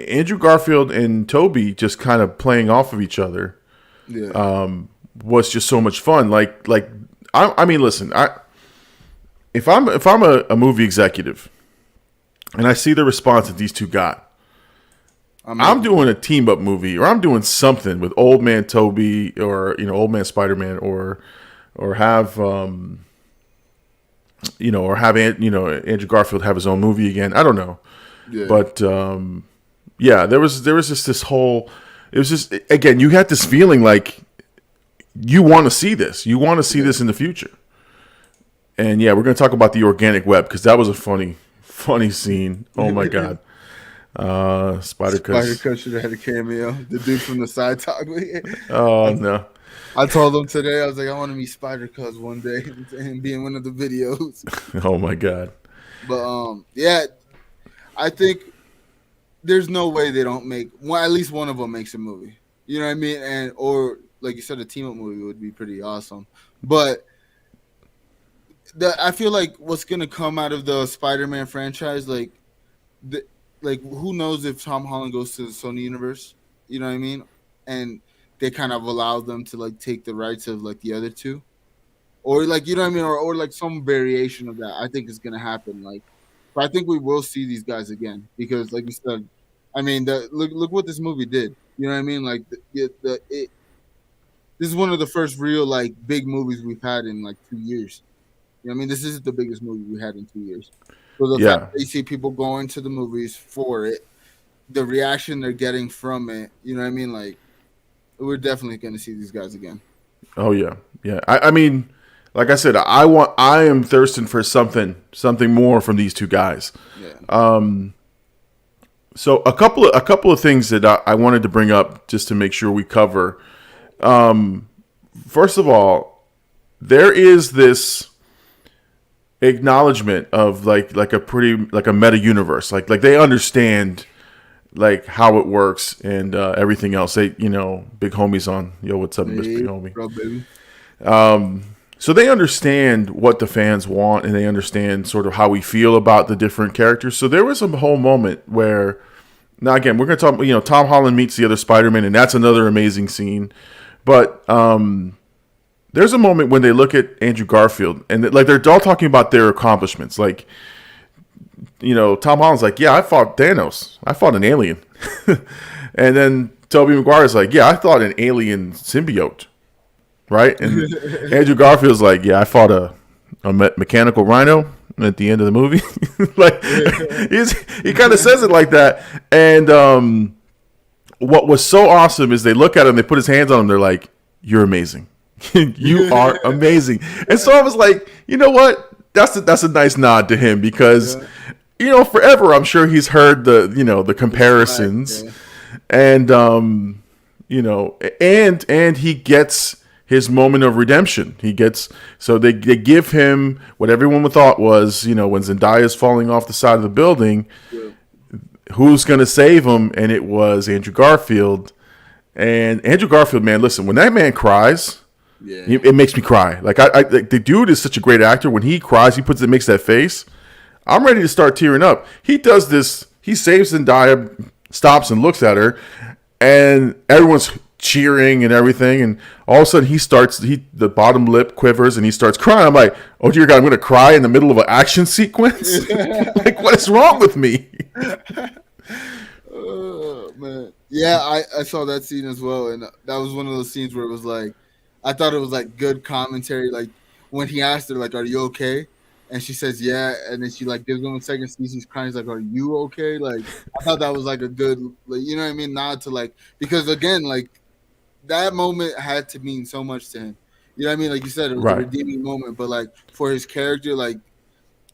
Andrew Garfield and Tobey just kind of playing off of each other, was just so much fun. I mean, listen, if I'm a movie executive and I see the response that these two got, I'm doing a team up movie, or I'm doing something with Old Man Tobey, or Old Man Spider-Man, or have Andrew Garfield have his own movie again. I don't know, but. Yeah, there was just this whole. It was just, again, you had this feeling like you want to see this. You want to see this in the future. And yeah, we're going to talk about the organic web, because that was a funny scene. Oh my god, Spider-Cut should have had a cameo. The dude from the side talk. Oh no. I told him today, I was like, I want to meet Spider-Cut one day and be in one of the videos. Oh my god. But I think there's no way they don't make at least one of them makes a movie. You know what I mean? Or like you said, a team up movie would be pretty awesome. But I feel like what's gonna come out of the Spider-Man franchise, like who knows if Tom Holland goes to the Sony universe? You know what I mean? And they kind of allow them to like take the rights of like the other two, or like, you know what I mean, or like some variation of that. I think is gonna happen. Like. But I think we will see these guys again, because, like you said, I mean, look what this movie did. You know what I mean? Like, this is one of the first real like big movies we've had in like 2 years. You know what I mean? This is the biggest movie we had in 2 years. So the fact that you see people going to the movies for it, the reaction they're getting from it, you know what I mean? Like, we're definitely going to see these guys again. Oh yeah, yeah. I mean. Like I said, I am thirsting for something more from these two guys. Yeah. So a couple of things that I wanted to bring up just to make sure we cover. First of all, there is this acknowledgement of like a meta universe. Like they understand like how it works and everything else. They big homies on. Yo, what's up, Miss Big Homie? Bro, baby. So they understand what the fans want, and they understand sort of how we feel about the different characters. So there was a whole moment where, now again, we're going to talk, Tom Holland meets the other Spider-Man, and that's another amazing scene. But there's a moment when they look at Andrew Garfield, and they're all talking about their accomplishments. Like, Tom Holland's like, yeah, I fought Thanos. I fought an alien. And then Tobey Maguire's like, yeah, I fought an alien symbiote. Right? And Andrew Garfield's like, yeah, I fought a mechanical rhino. at the end of the movie. Like he kind of says it like that. And what was so awesome is they look at him, they put his hands on him, they're like, "You're amazing. You are amazing." And so I was like, you know what? That's a nice nod to him because forever I'm sure he's heard the comparisons. Yeah. And and he gets his moment of redemption. They give him what everyone thought was, when Zendaya's falling off the side of the building, who's going to save him? And it was Andrew Garfield. And Andrew Garfield, man, listen, when that man cries, it makes me cry. Like the dude is such a great actor. When he cries, makes that face. I'm ready to start tearing up. He does this. He saves Zendaya, stops and looks at her, and everyone's cheering and everything, and all of a sudden the bottom lip quivers and he starts crying. I'm like, oh dear God, I'm gonna cry in the middle of an action sequence. Like, what is wrong with me? Oh man, yeah, I saw that scene as well, and that was one of those scenes where it was like, I thought it was like good commentary, like when he asked her like, "Are you okay?" And she says, "Yeah," and then she like gives him a second, sees he's crying, he's like, "Are you okay?" Like, I thought that was like a good, like, you know what I mean, nod to like, because again, like, that moment had to mean so much to him. You know what I mean? Like you said, it was a redeeming moment, but like for his character, like,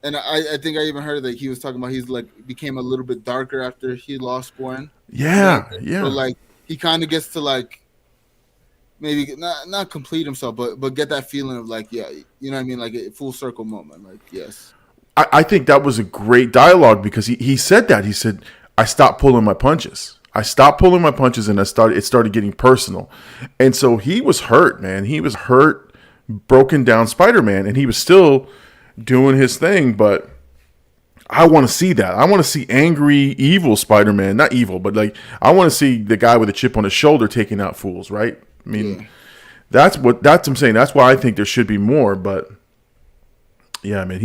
and I think I even heard that he was talking about he's like became a little bit darker after he lost Gwen. Yeah. But like he kind of gets to like maybe not complete himself, but get that feeling of like, yeah, you know what I mean? Like a full circle moment. Like, yes. I think that was a great dialogue because he said that. He said, I stopped pulling my punches. And it started getting personal. And so he was hurt, man. He was hurt, broken down Spider-Man, and he was still doing his thing. But I want to see that. I want to see angry, evil Spider-Man. Not evil, but like, I want to see the guy with a chip on his shoulder taking out fools, right? I mean, that's what I'm saying. That's why I think there should be more. But yeah, man,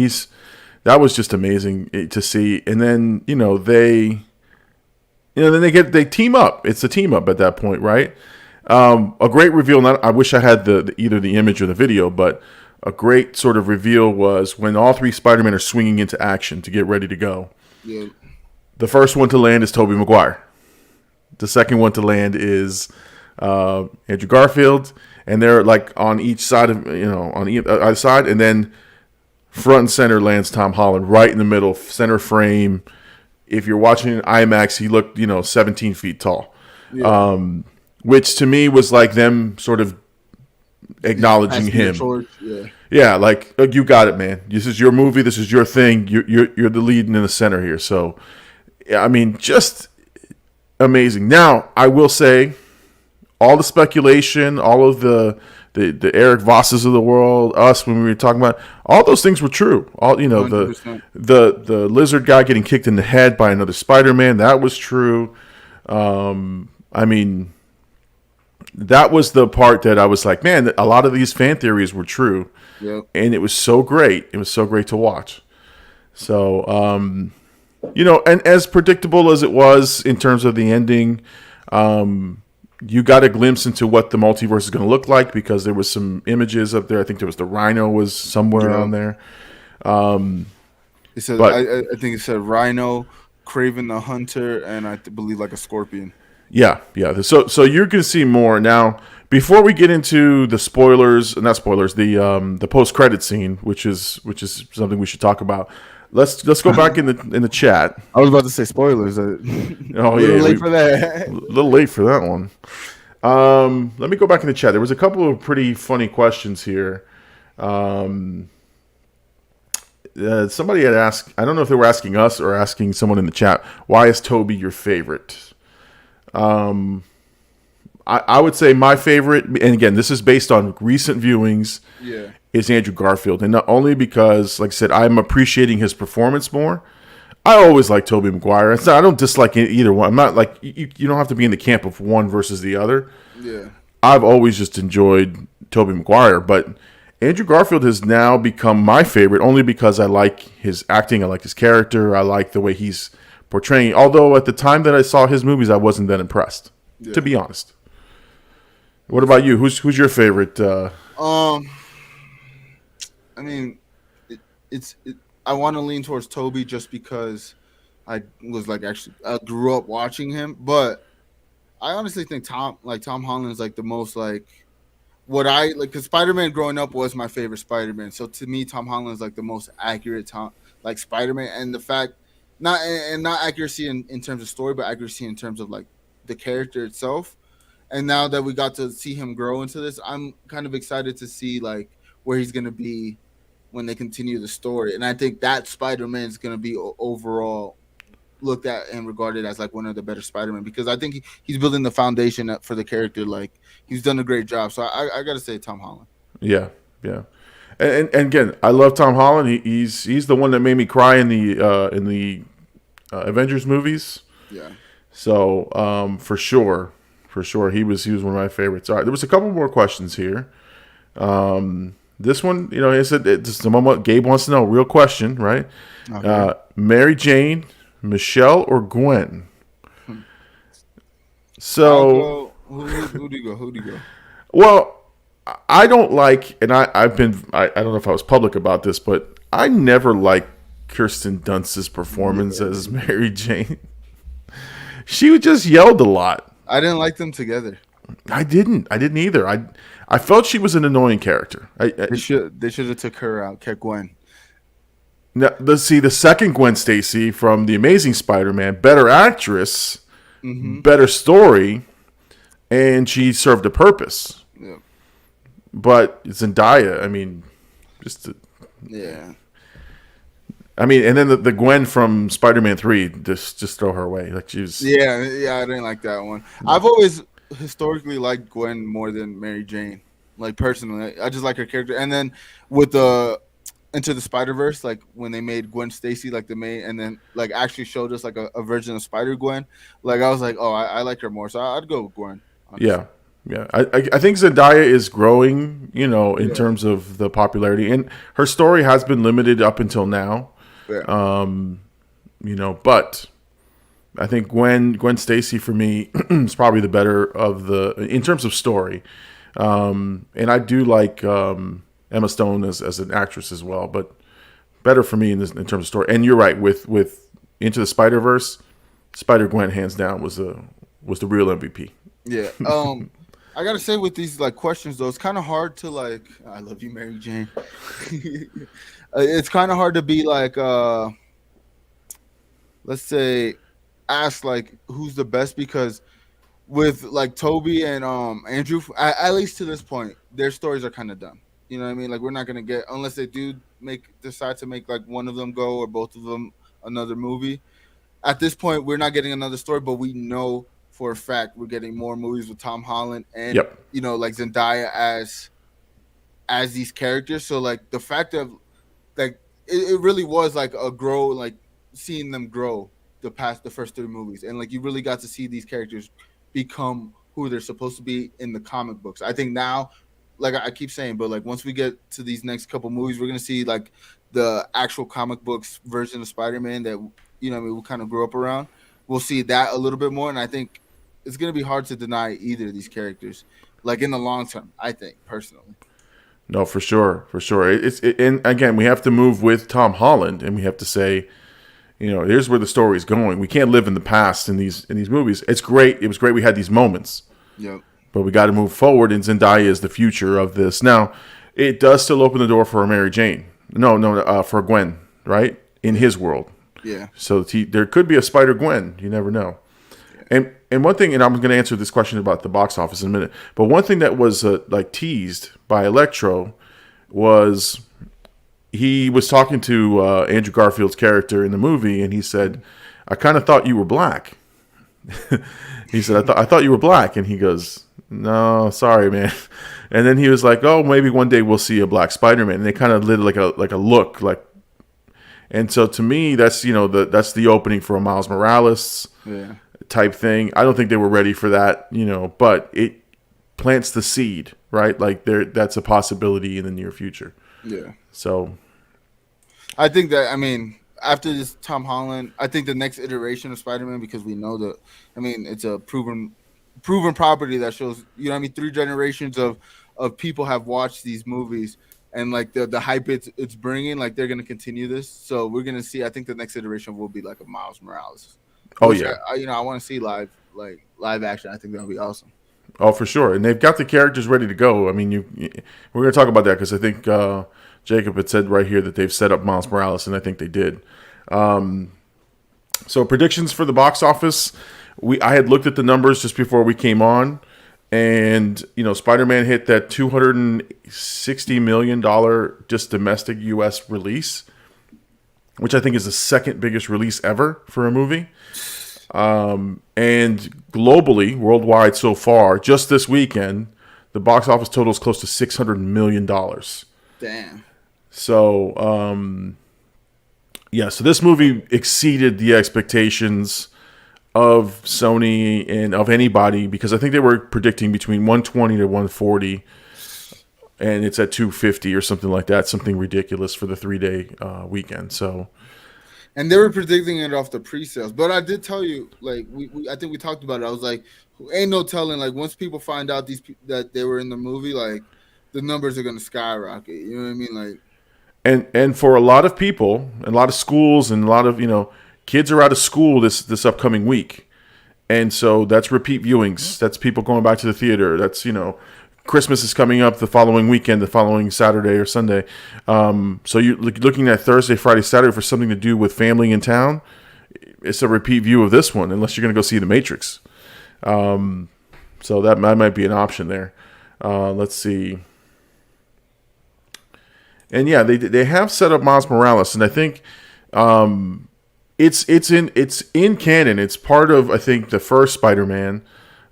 that was just amazing to see. And then, then they team up. It's a team up at that point, right? A great reveal. I wish I had either the image or the video, but a great sort of reveal was when all three Spider-Men are swinging into action to get ready to go. Yeah. The first one to land is Tobey Maguire. The second one to land is Andrew Garfield, and they're like on each side of on either side, and then front and center lands Tom Holland right in the middle, center frame. If you're watching in IMAX, he looked 17 feet tall, which to me was like them sort of acknowledging him. Yeah, like, you got it, man. This is your movie. This is your thing. You're the lead in the center here. So, I mean, just amazing. Now, I will say, all the speculation, all of the Eric Vosses of the world, us when we were talking about, all those things were true. All the lizard guy getting kicked in the head by another Spider-Man, that was true. I mean, that was the part that I was like, man, a lot of these fan theories were true. Yep. And it was so great. It was so great to watch. So, and as predictable as it was in terms of the ending, you got a glimpse into what the multiverse is going to look like because there was some images up there. I think there was the Rhino was somewhere on there. It said, I think it said Rhino, Kraven the Hunter, and I believe like a scorpion. Yeah. So you're going to see more now. Before we get into the spoilers, not spoilers, the post credit scene, which is something we should talk about. Let's go back in the chat. I was about to say spoilers. Oh yeah, a little late for that. A little late for that one. Let me go back in the chat. There was a couple of pretty funny questions here. Somebody had asked. I don't know if they were asking us or asking someone in the chat. Why is Tobey your favorite? I would say my favorite, and again, this is based on recent viewings. Yeah. Is Andrew Garfield, and not only because, like I said, I'm appreciating his performance more. I always like Tobey Maguire. I don't dislike either one. I'm not like you don't have to be in the camp of one versus the other. Yeah, I've always just enjoyed Tobey Maguire, but Andrew Garfield has now become my favorite only because I like his acting, I like his character, I like the way he's portraying. Although at the time that I saw his movies, I wasn't that impressed, to be honest. What about you? Who's your favorite? I mean, I want to lean towards Toby just because I was like actually I grew up watching him, but I honestly think Tom Holland is like the most like what I like because Spider Man growing up was my favorite Spider Man. So to me, Tom Holland is like the most accurate Spider Man, and the fact not accuracy in terms of story, but accuracy in terms of like the character itself. And now that we got to see him grow into this, I'm kind of excited to see like where he's gonna be when they continue the story. And I think that Spider Man is gonna be overall looked at and regarded as like one of the better Spider-Man because I think he's building the foundation for the character. Like he's done a great job. So I gotta say Tom Holland. Yeah, yeah. And again, I love Tom Holland. He's the one that made me cry in the Avengers movies. Yeah. So for sure, he was one of my favorites. All right, there was a couple more questions here. This one, he said just the moment Gabe wants to know, real question, right? Okay. Mary Jane, Michelle, or Gwen? So who do you go? Well, I don't like, and I don't know if I was public about this, but I never liked Kirsten Dunst's performance as Mary Jane. She just yelled a lot. I didn't like them together. I didn't either. I felt she was an annoying character. They should have took her out, kept Gwen. Now, let's see the second Gwen Stacy from The Amazing Spider-Man, better actress, better story, and she served a purpose. Yeah. But Zendaya, I mean, yeah. I mean, and then the Gwen from Spider-Man 3, just throw her away. Like she was. Yeah, I didn't like that one. I've always historically liked Gwen more than Mary Jane. Like personally, I just like her character. And then with the Into the Spider-Verse, like when they made Gwen Stacy like the main, and then like actually showed us like a version of Spider-Gwen, like I was like, oh, I like her more, so I'd go with Gwen. Honestly. Yeah. I think Zendaya is growing, in terms of the popularity, and her story has been limited up until now. Yeah. But I think Gwen Stacy for me is probably the better in terms of story, and I do like Emma Stone as an actress as well, but better for me in terms of story. And you're right with Into the Spider-Verse, Spider-Gwen hands down was the real MVP. Yeah. I gotta say with these like questions though, it's kind of hard to like. I love you, Mary Jane. It's kind of hard to be like, let's say, ask like who's the best because with like Toby and Andrew, at least to this point, their stories are kind of done. You know what I mean? Like we're not gonna get unless they do decide to make like one of them go or both of them another movie. At this point, we're not getting another story, but we know for a fact we're getting more movies with Tom Holland and like Zendaya as these characters. So like the fact of like it really was like a grow, like seeing them grow the first three movies, and like you really got to see these characters become who they're supposed to be in the comic books. I think now, like I keep saying, but like once we get to these next couple movies, we're gonna see like the actual comic books version of Spider-Man that we kind of grew up around. We'll see that a little bit more, and I think it's gonna be hard to deny either of these characters, like in the long term. I think personally. No, for sure. And again, we have to move with Tom Holland, and we have to say, here's where the story is going. We can't live in the past in these movies. It's great. It was great we had these moments. Yep. But we got to move forward, and Zendaya is the future of this. Now, it does still open the door for a Mary Jane. No, for Gwen, right? In his world. Yeah. So there could be a Spider-Gwen. You never know. Yeah. And one thing, and I'm going to answer this question about the box office in a minute, but one thing that was like teased by Electro was he was talking to Andrew Garfield's character in the movie, and he said, "I kind of thought you were black." He said, "I thought you were black," and he goes, "No, sorry, man." And then he was like, "Oh, maybe one day we'll see a black Spider-Man." And they kind of lit like a look, like. And so to me, that's that's the opening for a Miles Morales type thing. I don't think they were ready for that, but it plants the seed, right? Like that's a possibility in the near future. Yeah. So I think that after this Tom Holland, I think the next iteration of Spider-Man, because we know that it's a proven property that shows 3 generations of people have watched these movies. and like the hype it's bringing, like they're gonna continue this. So we're gonna see. I think the next iteration will be like a Miles Morales. Oh Which yeah. I want to see live action. I think that would be awesome. Oh, for sure. And they've got the characters ready to go. I mean, we're going to talk about that because I think Jacob had said right here that they've set up Miles Morales, and I think they did. So predictions for the box office. I had looked at the numbers just before we came on, and Spider-Man hit that $260 million just domestic U.S. release, which I think is the second biggest release ever for a movie. And globally, worldwide so far, just this weekend, the box office total is close to $600 million. Damn. So, so this movie exceeded the expectations of Sony and of anybody, because I think they were predicting between 120 to 140, and it's at 250 or something like that, something ridiculous for the 3-day weekend. So. And they were predicting it off the pre-sales, but I did tell you, like I think we talked about it. I was like, ain't no telling. Like once people find out that they were in the movie, like the numbers are gonna skyrocket. You know what I mean? Like, and for a lot of people, a lot of schools, and a lot of kids are out of school this upcoming week, and so that's repeat viewings. That's people going back to the theater. That's Christmas is coming up the following weekend, the following Saturday or Sunday. So you're looking at Thursday, Friday, Saturday for something to do with family in town. It's a repeat view of this one, unless you're going to go see The Matrix. So that might be an option there. Let's see. And yeah, they have set up Miles Morales, and I think it's in canon. It's part of, I think, the first Spider-Man,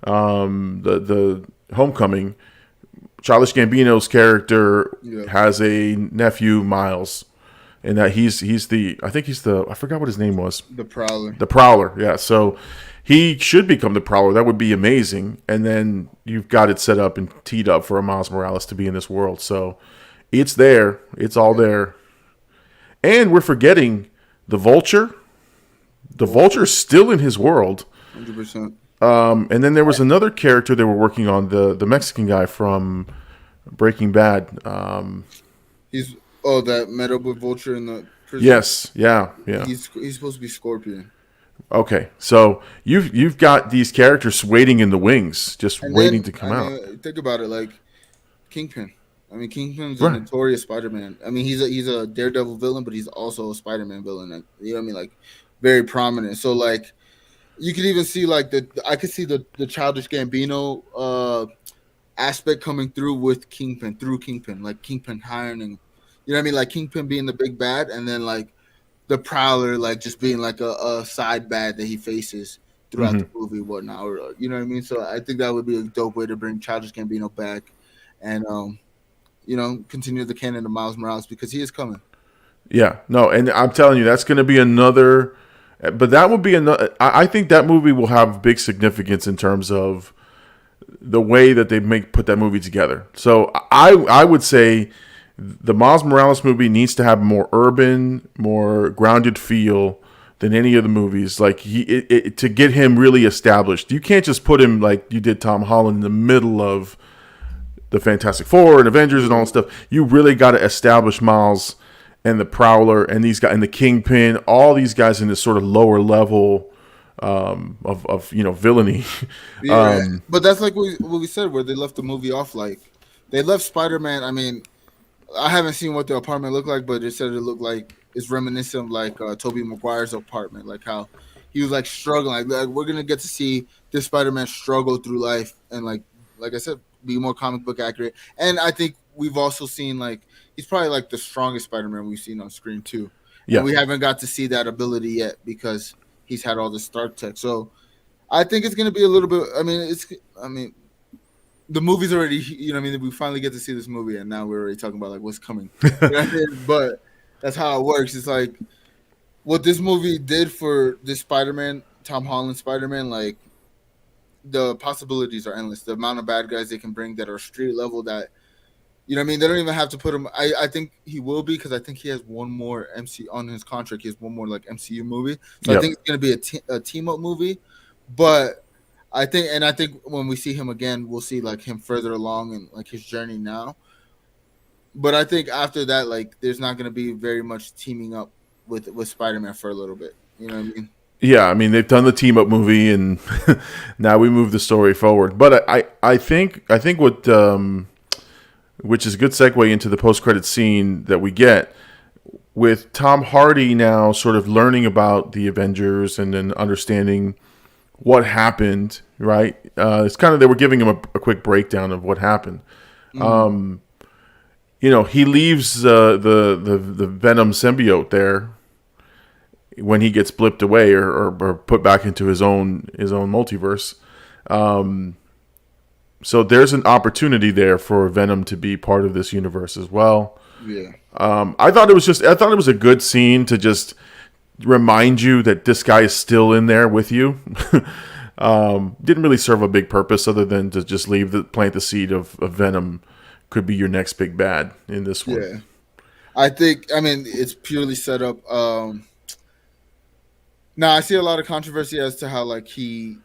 the Homecoming. Childish Gambino's character has a nephew, Miles, and that I forgot what his name was. the Prowler. The Prowler, yeah. So he should become the Prowler. That would be amazing. And then you've got it set up and teed up for a Miles Morales to be in this world. So it's there. It's all there. And we're forgetting the Vulture. The Vulture's still in his world. 100%. And then there was another character they were working on, the Mexican guy from Breaking Bad. He's that met up with Vulture in the prison. Yes, yeah. He's supposed to be Scorpion. Okay, so you've got these characters waiting in the wings, just waiting to come out. Think about it, like Kingpin. I mean, Kingpin's a notorious Spider-Man. I mean, he's a Daredevil villain, but he's also a Spider-Man villain. You know what I mean? Like very prominent. So like. You could even see I could see the Childish Gambino aspect coming through with Kingpin, like Kingpin hiring, you know what I mean, like Kingpin being the big bad, and then like the Prowler like just being like a side bad that he faces throughout the movie, whatnot, or you know what I mean. So I think that would be a dope way to bring Childish Gambino back, and continue the canon of Miles Morales, because he is coming. Yeah, no, and I'm telling you, that's going to be another. But that would be another. I think that movie will have big significance in terms of the way that they put that movie together. So I would say the Miles Morales movie needs to have more urban, more grounded feel than any of the movies. Like to get him really established, you can't just put him like you did Tom Holland in the middle of the Fantastic Four and Avengers and all that stuff. You really got to establish Miles and the Prowler and these guys and the Kingpin, all these guys in this sort of lower level of villainy. But that's like what we said, where they left the movie off. Like they left Spider-Man. I mean, I haven't seen what the apartment looked like, but it said it looked like it's reminiscent of like Tobey Maguire's apartment, like how he was like struggling. Like we're gonna get to see this Spider-Man struggle through life, and like I said, be more comic book accurate. And I think we've also seen like he's probably like the strongest Spider-Man we've seen on screen too. Yeah, and we haven't got to see that ability yet because he's had all the Stark tech. So I think it's gonna be a little bit. I mean, the movie's already. You know, what I mean, we finally get to see this movie, and now we're already talking about like what's coming. But that's how it works. It's like what this movie did for this Spider-Man, Tom Holland Spider-Man. Like the possibilities are endless. The amount of bad guys they can bring that are street level. That you know what I mean? They don't even have to put him. I think he will be, because I think he has one more MC on his contract. He has one more like MCU movie. So I think it's going to be a team up movie. But I think when we see him again, we'll see like him further along in like his journey now. But I think after that, like, there's not going to be very much teaming up with Spider-Man for a little bit. You know what I mean? Yeah, I mean they've done the team up movie, and now we move the story forward. But I think what which is a good segue into the post credit scene that we get with Tom Hardy now sort of learning about the Avengers and then understanding what happened. Right, it's kind of they were giving him a quick breakdown of what happened. You know, he leaves the Venom symbiote there when he gets blipped away or put back into his own multiverse. So there's an opportunity there for Venom to be part of this universe as well. Yeah. I thought it was a good scene to just remind you that this guy is still in there with you. Didn't really serve a big purpose other than to just plant the seed of Venom could be your next big bad in this one. Yeah. I mean, it's purely set up. Now, I see a lot of controversy as to how, like, he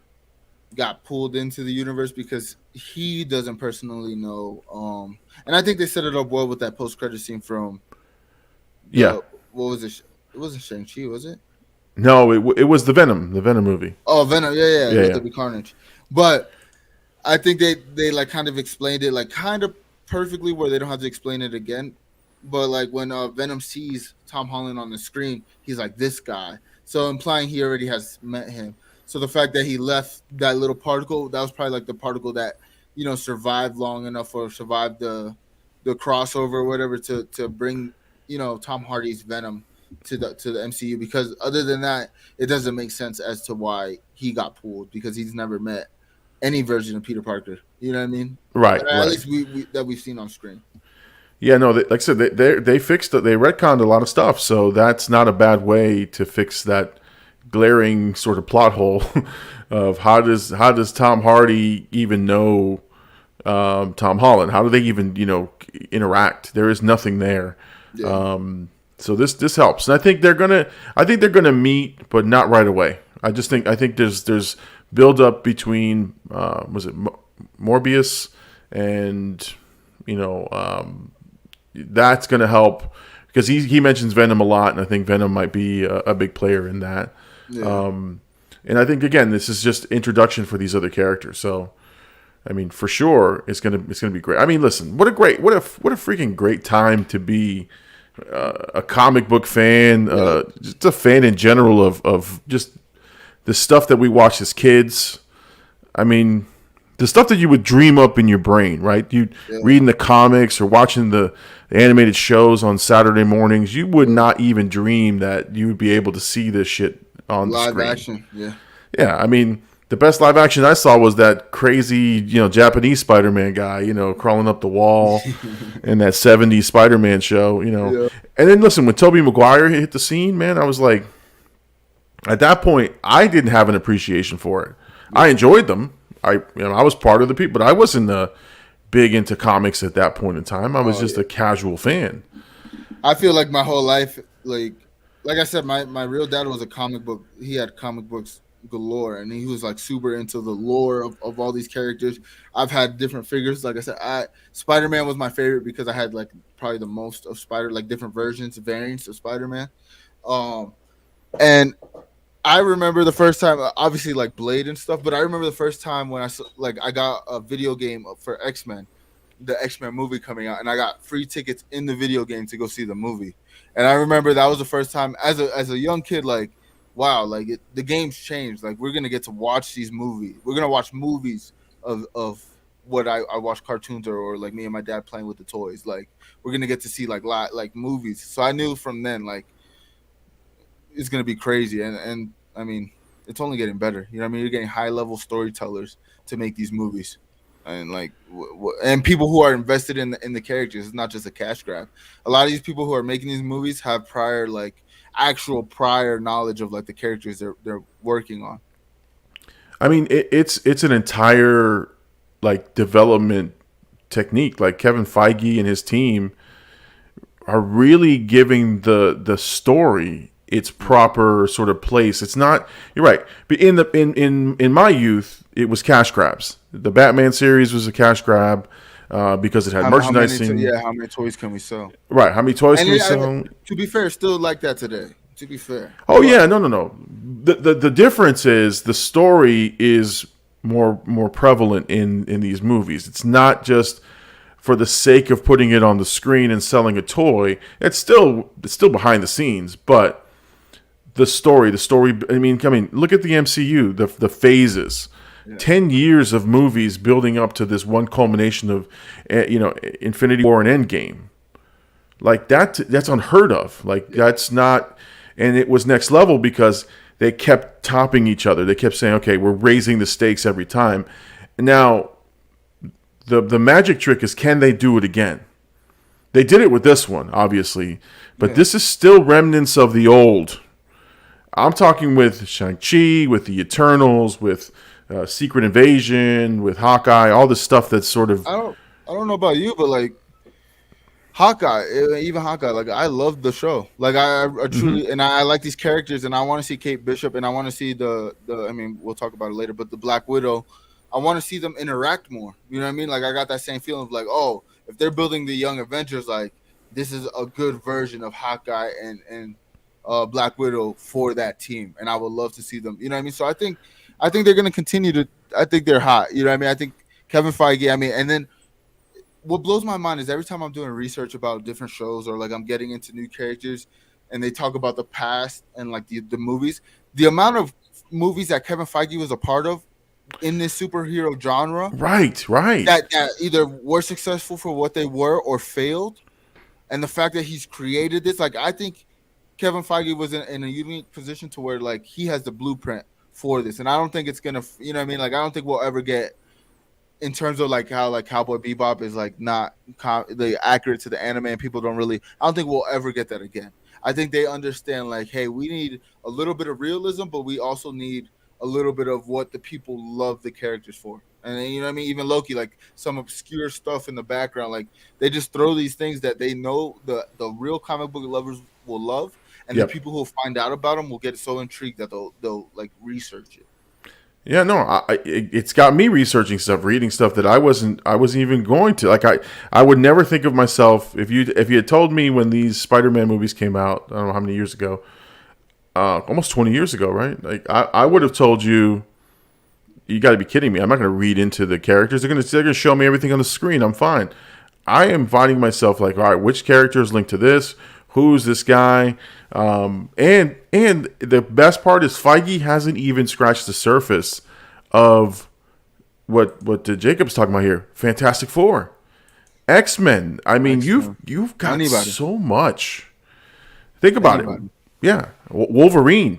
got pulled into the universe because he doesn't personally know. And I think they set it up well with that post-credit scene from... what was it? It wasn't Shang-Chi, was it? No, it was the Venom movie. Oh, Venom, yeah. Yeah. The Carnage. But I think they like kind of explained it like kind of perfectly where they don't have to explain it again. But like when Venom sees Tom Holland on the screen, he's like, this guy. So implying he already has met him. So the fact that he left that little particle, that was probably like the particle that, you know, survived long enough or survived the crossover or whatever to bring, you know, Tom Hardy's Venom to the MCU. Because other than that, it doesn't make sense as to why he got pulled because he's never met any version of Peter Parker. You know what I mean? Right. At least we've seen on screen. Yeah, no, like I said, they fixed it. They retconned a lot of stuff, so that's not a bad way to fix that glaring sort of plot hole of how does Tom Hardy even know Tom Holland? How do they even interact? There is nothing there. Yeah. So this helps, and I think they're gonna meet, but not right away. I think there's build up between was it Morbius and that's going to help because he mentions Venom a lot, and I think Venom might be a big player in that. Yeah. And I think again, this is just introduction for these other characters. So, I mean, for sure, it's gonna be great. I mean, listen, what a freaking great time to be a comic book fan, just a fan in general of just the stuff that we watched as kids. I mean, the stuff that you would dream up in your brain, right? You reading the comics or watching the animated shows on Saturday mornings, you would not even dream that you would be able to see this shit on the screen. Live action, yeah. Yeah, I mean, the best live action I saw was that crazy, Japanese Spider-Man guy, crawling up the wall in that 70s Spider-Man show, Yeah. And then listen, when Tobey Maguire hit the scene, man, I was like, at that point, I didn't have an appreciation for it. Yeah. I enjoyed them. I was part of the people, but I wasn't big into comics at that point in time. I was just a casual fan. I feel like my whole life, like I said, my real dad was a comic book. He had comic books galore, and he was like super into the lore of all these characters. I've had different figures. Like I said, Spider-Man was my favorite because I had like probably the most of different variants of Spider-Man. And I remember the first time, obviously like Blade and stuff, but I remember the first time when I got a video game for X-Men, the X-Men movie coming out, and I got free tickets in the video game to go see the movie. And I remember that was the first time as a young kid, like, wow, like the game's changed. Like we're gonna get to watch these movies. We're gonna watch movies of what I watch cartoons or like me and my dad playing with the toys. Like we're gonna get to see like movies. So I knew from then like it's gonna be crazy, and I mean it's only getting better. You know what I mean? You're getting high level storytellers to make these movies, and like and people who are invested in the characters. It's not just a cash grab. A lot of these people who are making these movies have prior knowledge of like the characters they're working on. I mean, it's an entire like development technique. Like Kevin Feige and his team are really giving the story its proper sort of place. It's not. You're right. But in my youth, it was cash grabs. The Batman series was a cash grab. because it had How merchandising. how many toys can we sell? Right. How many toys can we And sell? to be fair, still like that today. To be fair. Oh yeah, no. The difference is the story is more prevalent in these movies. It's not just for the sake of putting it on the screen and selling a toy. It's still behind the scenes, but the story. I mean, look at the MCU. The phases. Yeah. 10 years of movies building up to this one culmination of, Infinity War and Endgame. Like that's unheard of. Like that's not, and it was next level because they kept topping each other. They kept saying, okay, we're raising the stakes every time. And now the magic trick is, can they do it again? They did it with this one, obviously, but this is still remnants of the old. I'm talking with Shang-Chi, with the Eternals, with Secret Invasion, with Hawkeye, all this stuff that's sort of. I don't know about you, but like Hawkeye, even Hawkeye, like I love the show. Like I truly, and I like these characters, and I want to see Kate Bishop, and I want to see the. I mean, we'll talk about it later, but the Black Widow, I want to see them interact more. You know what I mean? Like I got that same feeling of like, oh, if they're building the Young Avengers, like this is a good version of Hawkeye and Black Widow for that team, and I would love to see them. You know what I mean? So I think they're going to continue to. I think they're hot. You know what I mean? I think Kevin Feige. I mean, and then what blows my mind is every time I'm doing research about different shows or like I'm getting into new characters, and they talk about the past and like the movies, the amount of movies that Kevin Feige was a part of in this superhero genre, right, that either were successful for what they were or failed, and the fact that he's created this, like I think Kevin Feige was in a unique position to where like he has the blueprint for this, and I don't think it's gonna, you know what I mean? Like I don't think we'll ever get in terms of like how like Cowboy Bebop is like not accurate to the anime, and people don't really. I don't think we'll ever get that again. I think they understand like, hey, we need a little bit of realism, but we also need a little bit of what the people love the characters for. And you know what I mean? Even Loki, like some obscure stuff in the background, like they just throw these things that they know the real comic book lovers will love, and the people who find out about them will get so intrigued that they'll like research it. Yeah, no, it's got me researching stuff, reading stuff that I wasn't even going to. Like I would never think of myself if you had told me when these Spider-Man movies came out. I don't know how many years ago. Almost 20 years ago, right? Like I would have told you, you got to be kidding me. I'm not going to read into the characters. They're going to show me everything on the screen. I'm fine. I am finding myself like, all right, which character is linked to this? Who's this guy? And the best part is Feige hasn't even scratched the surface of what Jacob's talking about here. Fantastic Four, X-Men. I mean, you've got so much. Think about it. Yeah, Wolverine,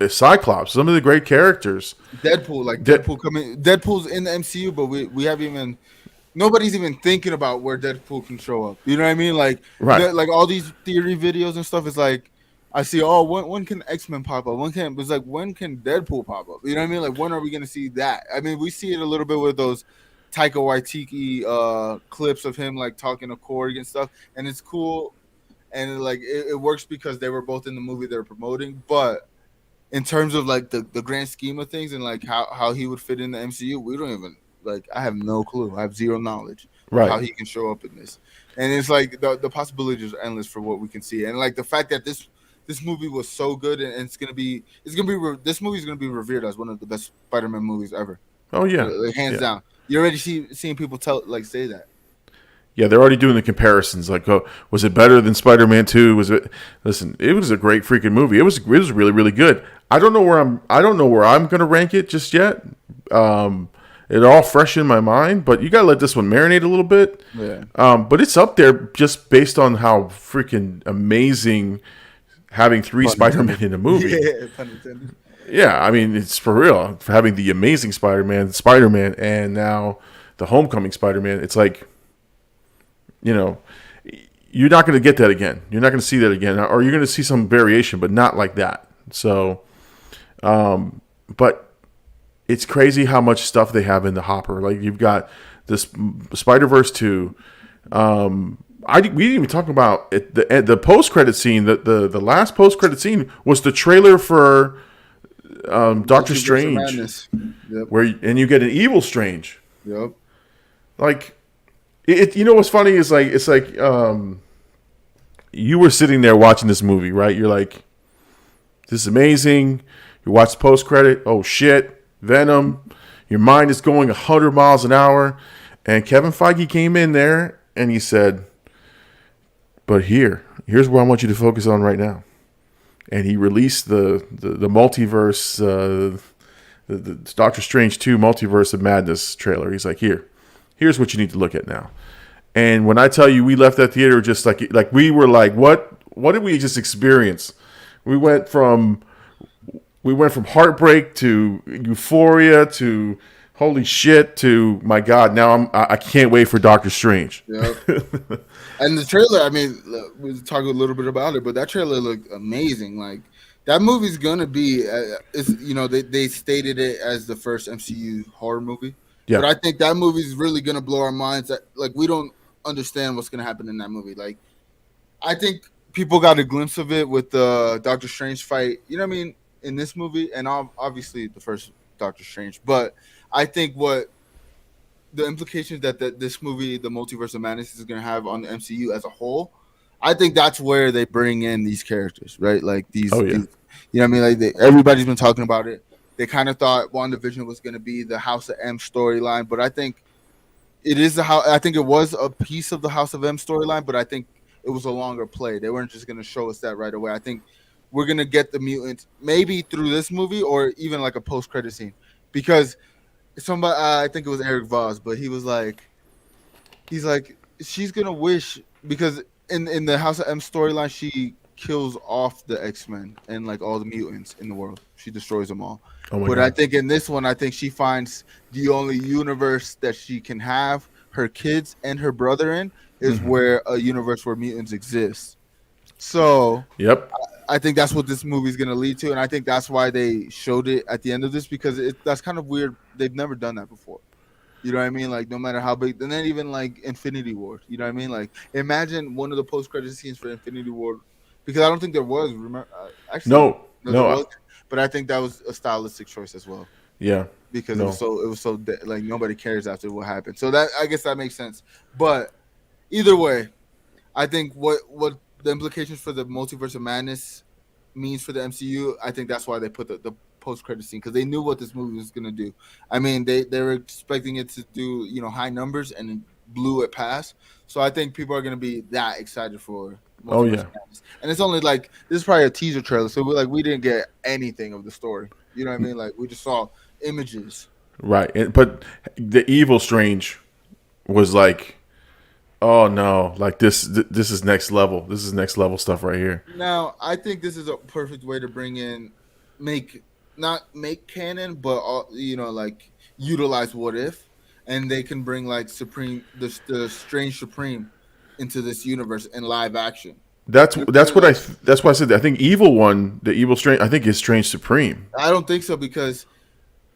Cyclops, some of the great characters. Deadpool's in the MCU, but we haven't even. Nobody's even thinking about where Deadpool can show up. You know what I mean? Like, like all these theory videos and stuff. It's like I see. Oh, when can X-Men pop up? When can Deadpool pop up? You know what I mean? Like, when are we gonna see that? I mean, we see it a little bit with those Taika Waititi clips of him like talking to Korg and stuff, and it's cool. And like it works because they were both in the movie they were promoting. But in terms of like the grand scheme of things and like how he would fit in the MCU, we don't even like. I have no clue. I have zero knowledge of how he can show up in this. And it's like the possibilities are endless for what we can see. And like the fact that this movie was so good, and this movie is gonna be revered as one of the best Spider-Man movies ever. Oh yeah, like, hands down. You already seeing people say that. Yeah, they're already doing the comparisons. Like, oh, was it better than Spider-Man 2? Listen, it was a great freaking movie. It was really, really good. I don't know where I'm gonna rank it just yet. It's all fresh in my mind, but you gotta let this one marinate a little bit. Yeah. But it's up there just based on how freaking amazing having three Spider-Man in a movie. Yeah, pun intended. Yeah, I mean, it's for real. For having the amazing Spider-Man, and now the Homecoming Spider-Man, it's like, you know, you're not going to get that again. You're not going to see that again. Or you're going to see some variation, but not like that. So, but it's crazy how much stuff they have in the hopper. Like, you've got this Spider-Verse 2. We didn't even talk about it, the post-credit scene. The last post-credit scene was the trailer for Doctor Strange. Yep. And you get an evil Strange. Yep. Like, You know what's funny is like it's like you were sitting there watching this movie, right? You're like, this is amazing. You watch the post credit. Oh shit, Venom. Your mind is going 100 miles an hour. And Kevin Feige came in there and he said, but here's where I want you to focus on right now. And he released the multiverse, the Doctor Strange 2 Multiverse of Madness trailer. He's like, here's what you need to look at now. And when I tell you, we left that theater just like we were like, what did we just experience? We went from heartbreak to euphoria to holy shit to my God. Now I can't wait for Doctor Strange. Yeah. And the trailer, I mean, we'll talk a little bit about it, but that trailer looked amazing. Like that movie's gonna be, they stated it as the first MCU horror movie. Yeah. But I think that movie's really gonna blow our minds. Like we don't understand what's gonna happen in that movie. Like I think people got a glimpse of it with the Doctor Strange fight. You know what I mean? In this movie, and obviously the first Doctor Strange, but I think what the implications that this movie, the Multiverse of Madness, is going to have on the MCU as a whole, I think that's where they bring in these characters, right? Like these, you know what I mean? Like everybody's been talking about it. They kind of thought WandaVision was going to be the House of M storyline, but I think it is I think it was a piece of the House of M storyline, but I think it was a longer play. They weren't just going to show us that right away. I think we're going to get the mutants maybe through this movie or even like a post-credit scene, because somebody, I think it was Eric Voss, but he's like, she's going to wish, because in the House of M storyline, she kills off the X-Men and like all the mutants in the world. She destroys them all. But God. I think in this one, I think she finds the only universe that she can have her kids and her brother in is where a universe where mutants exist. So yep. I think that's what this movie is going to lead to, and I think that's why they showed it at the end of this, because that's kind of weird. They've never done that before. You know what I mean? Like, no matter how big, and then even like Infinity War. You know what I mean? Like, imagine one of the post-credit scenes for Infinity War, because I don't think there was. Remember, actually, no. But I think that was a stylistic choice as well. Yeah, because it was so like nobody cares after what happened. So that, I guess that makes sense. But either way, I think what the implications for the Multiverse of Madness means for the MCU, I think that's why they put the post-credit scene, because they knew what this movie was going to do. I mean, they were expecting it to do, high numbers, and it blew it past. So I think people are going to be that excited for Multiverse of Madness. And it's only like, this is probably a teaser trailer, so we didn't get anything of the story. You know what I mean? Like, we just saw images. Right. But the evil Strange was like, oh no, like this is next level. This is next level stuff right here. Now, I think this is a perfect way to bring in, not make canon, but like utilize What If, and they can bring like the Strange Supreme into this universe in live action. That's why I said that. I think the evil Strange, I think is Strange Supreme. I don't think so, because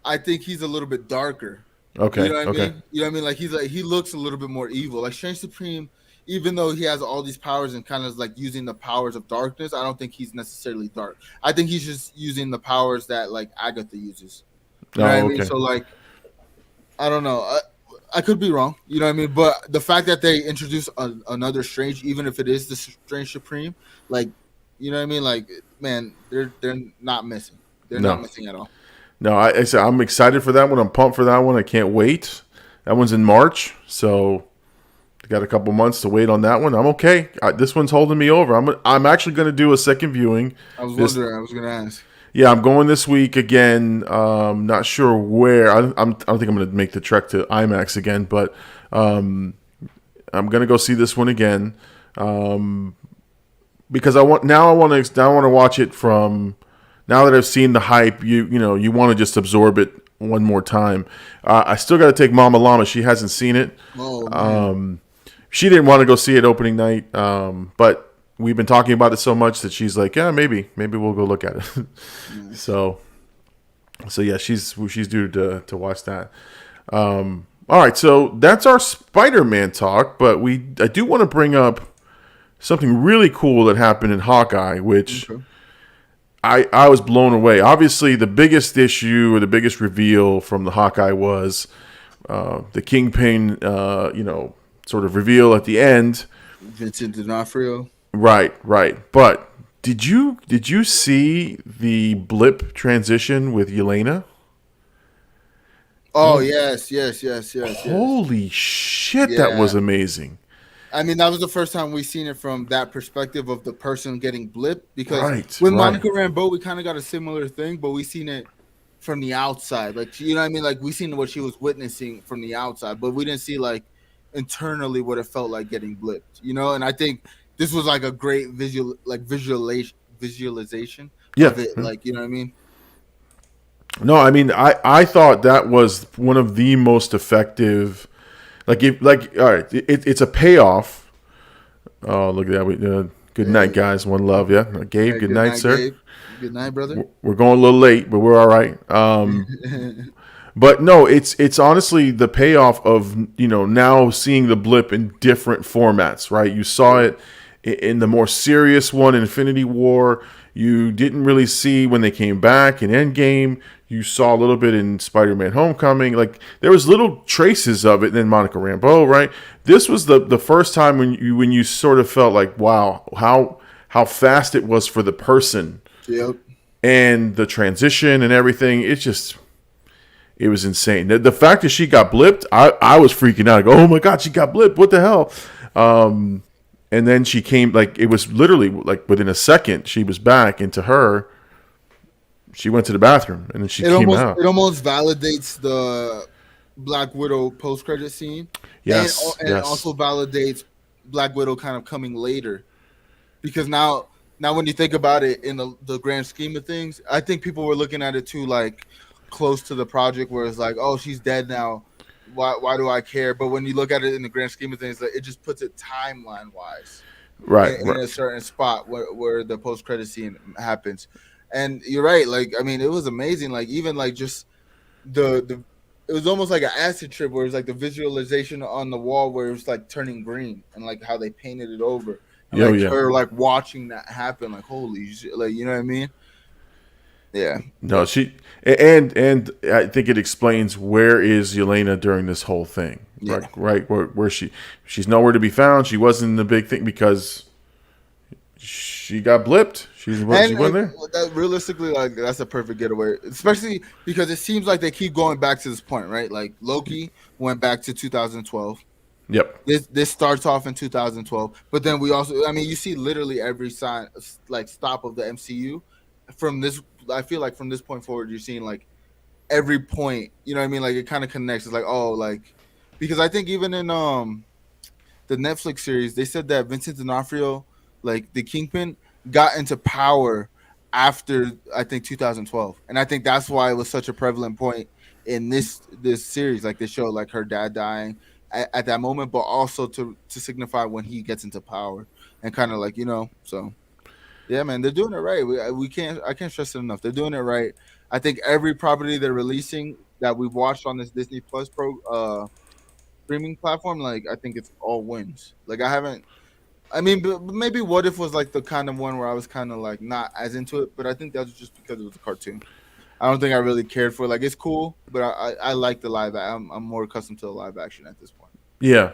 I think he's a little bit darker. Okay. You know what I mean? You know what I mean? Like he looks a little bit more evil. Like Strange Supreme, even though he has all these powers and kind of like using the powers of darkness, I don't think he's necessarily dark. I think he's just using the powers that like Agatha uses. You know what I mean? So like, I don't know. I could be wrong. You know what I mean? But the fact that they introduce another Strange, even if it is the Strange Supreme, like, you know what I mean? Like, man, they're not missing. They're not missing at all. No, I said I'm excited for that one. I'm pumped for that one. I can't wait. That one's in March, so got a couple months to wait on that one. I'm okay. This one's holding me over. I'm actually going to do a second viewing. I was going to ask. Yeah, I'm going this week again. Not sure where. I don't think I'm going to make the trek to IMAX again, but I'm going to go see this one again because I want to watch it from. Now that I've seen the hype, you want to just absorb it one more time. I still got to take Mama Llama. She hasn't seen it. Oh, she didn't want to go see it opening night, but we've been talking about it so much that she's like, yeah, maybe we'll go look at it. Nice. So yeah, she's due to watch that. All right, so that's our Spider-Man talk, but I do want to bring up something really cool that happened in Hawkeye, which. Okay. I was blown away. Obviously, the biggest issue or the biggest reveal from the Hawkeye was the Kingpin, sort of reveal at the end. Vincent D'Onofrio. Right. But did you see the blip transition with Yelena? Oh, yes. Holy shit, that Yeah. was amazing. I mean, that was the first time we seen it from that perspective of the person getting blipped. Because Right, with right. Monica Rambeau, we kind of got a similar thing, but we seen it from the outside. Like, you know what I mean? Like, we seen what she was witnessing from the outside, but we didn't see, like, internally what it felt like getting blipped, you know? And I think this was, like, a great visualization Yeah. of it. Like, you know what I mean? No, I mean, I thought that was one of the most effective. All right, it's a payoff. Oh, look at that. Good night, guys. One love, yeah. Gabe, Hey, good night, sir. Gabe. Good night, brother. We're going a little late, but we're all right. But no, it's honestly the payoff of, now seeing the blip in different formats, right? You saw it in the more serious one, Infinity War. You didn't really see when they came back in Endgame. You saw a little bit in Spider-Man Homecoming. Like, there was little traces of it. And then Monica Rambeau, right? This was the first time when you sort of felt like, wow, how fast it was for the person. Yep. And the transition and everything. It was insane. The fact that she got blipped, I was freaking out. I go, oh my God, she got blipped. What the hell? And then she came, like, it was literally like within a second, she was back into her. She went to the bathroom and then she came out. It almost validates the Black Widow post-credit scene. Yes. And it also validates Black Widow kind of coming later. Because now when you think about it in the grand scheme of things, I think people were looking at it too, like, close to the project where it's like, oh, she's dead now. Why do I care? But when you look at it in the grand scheme of things, like, it just puts it timeline wise, right, in a certain spot where the post credit scene happens. And you're right. Like, I mean, it was amazing. Like, even like just it was almost like an acid trip where it's like the visualization on the wall where it was like turning green and like how they painted it over. And, her like watching that happen. Like, holy shit! Like, you know what I mean? Yeah. No, and I think it explains where is Yelena during this whole thing. Yeah. Right. Where she's nowhere to be found. She wasn't in the big thing because she got blipped. She went there. Realistically, like, that's a perfect getaway, especially because it seems like they keep going back to this point, right? Like, Loki went back to 2012. Yep. This starts off in 2012, but then we also, I mean, you see literally every sign, like, stop of the MCU from this. I feel like from this point forward, you're seeing like every point. You know what I mean? Like, it kind of connects. It's like, oh, like, because I think even in the Netflix series, they said that Vincent D'Onofrio, like the Kingpin, got into power after, I think, 2012, and I think that's why it was such a prevalent point in this series. Like, they show like her dad dying at that moment, but also to signify when he gets into power and kind of like, so yeah, man, they're doing it right. I can't stress it enough. They're doing it right. I think every property they're releasing that we've watched on this Disney Plus streaming platform, like, I think it's all wins. Like, but maybe What If was like the kind of one where I was kind of like not as into it, but I think that was just because it was a cartoon. I don't think I really cared for it. Like, it's cool, but I like the live. I'm more accustomed to the live action at this point. Yeah.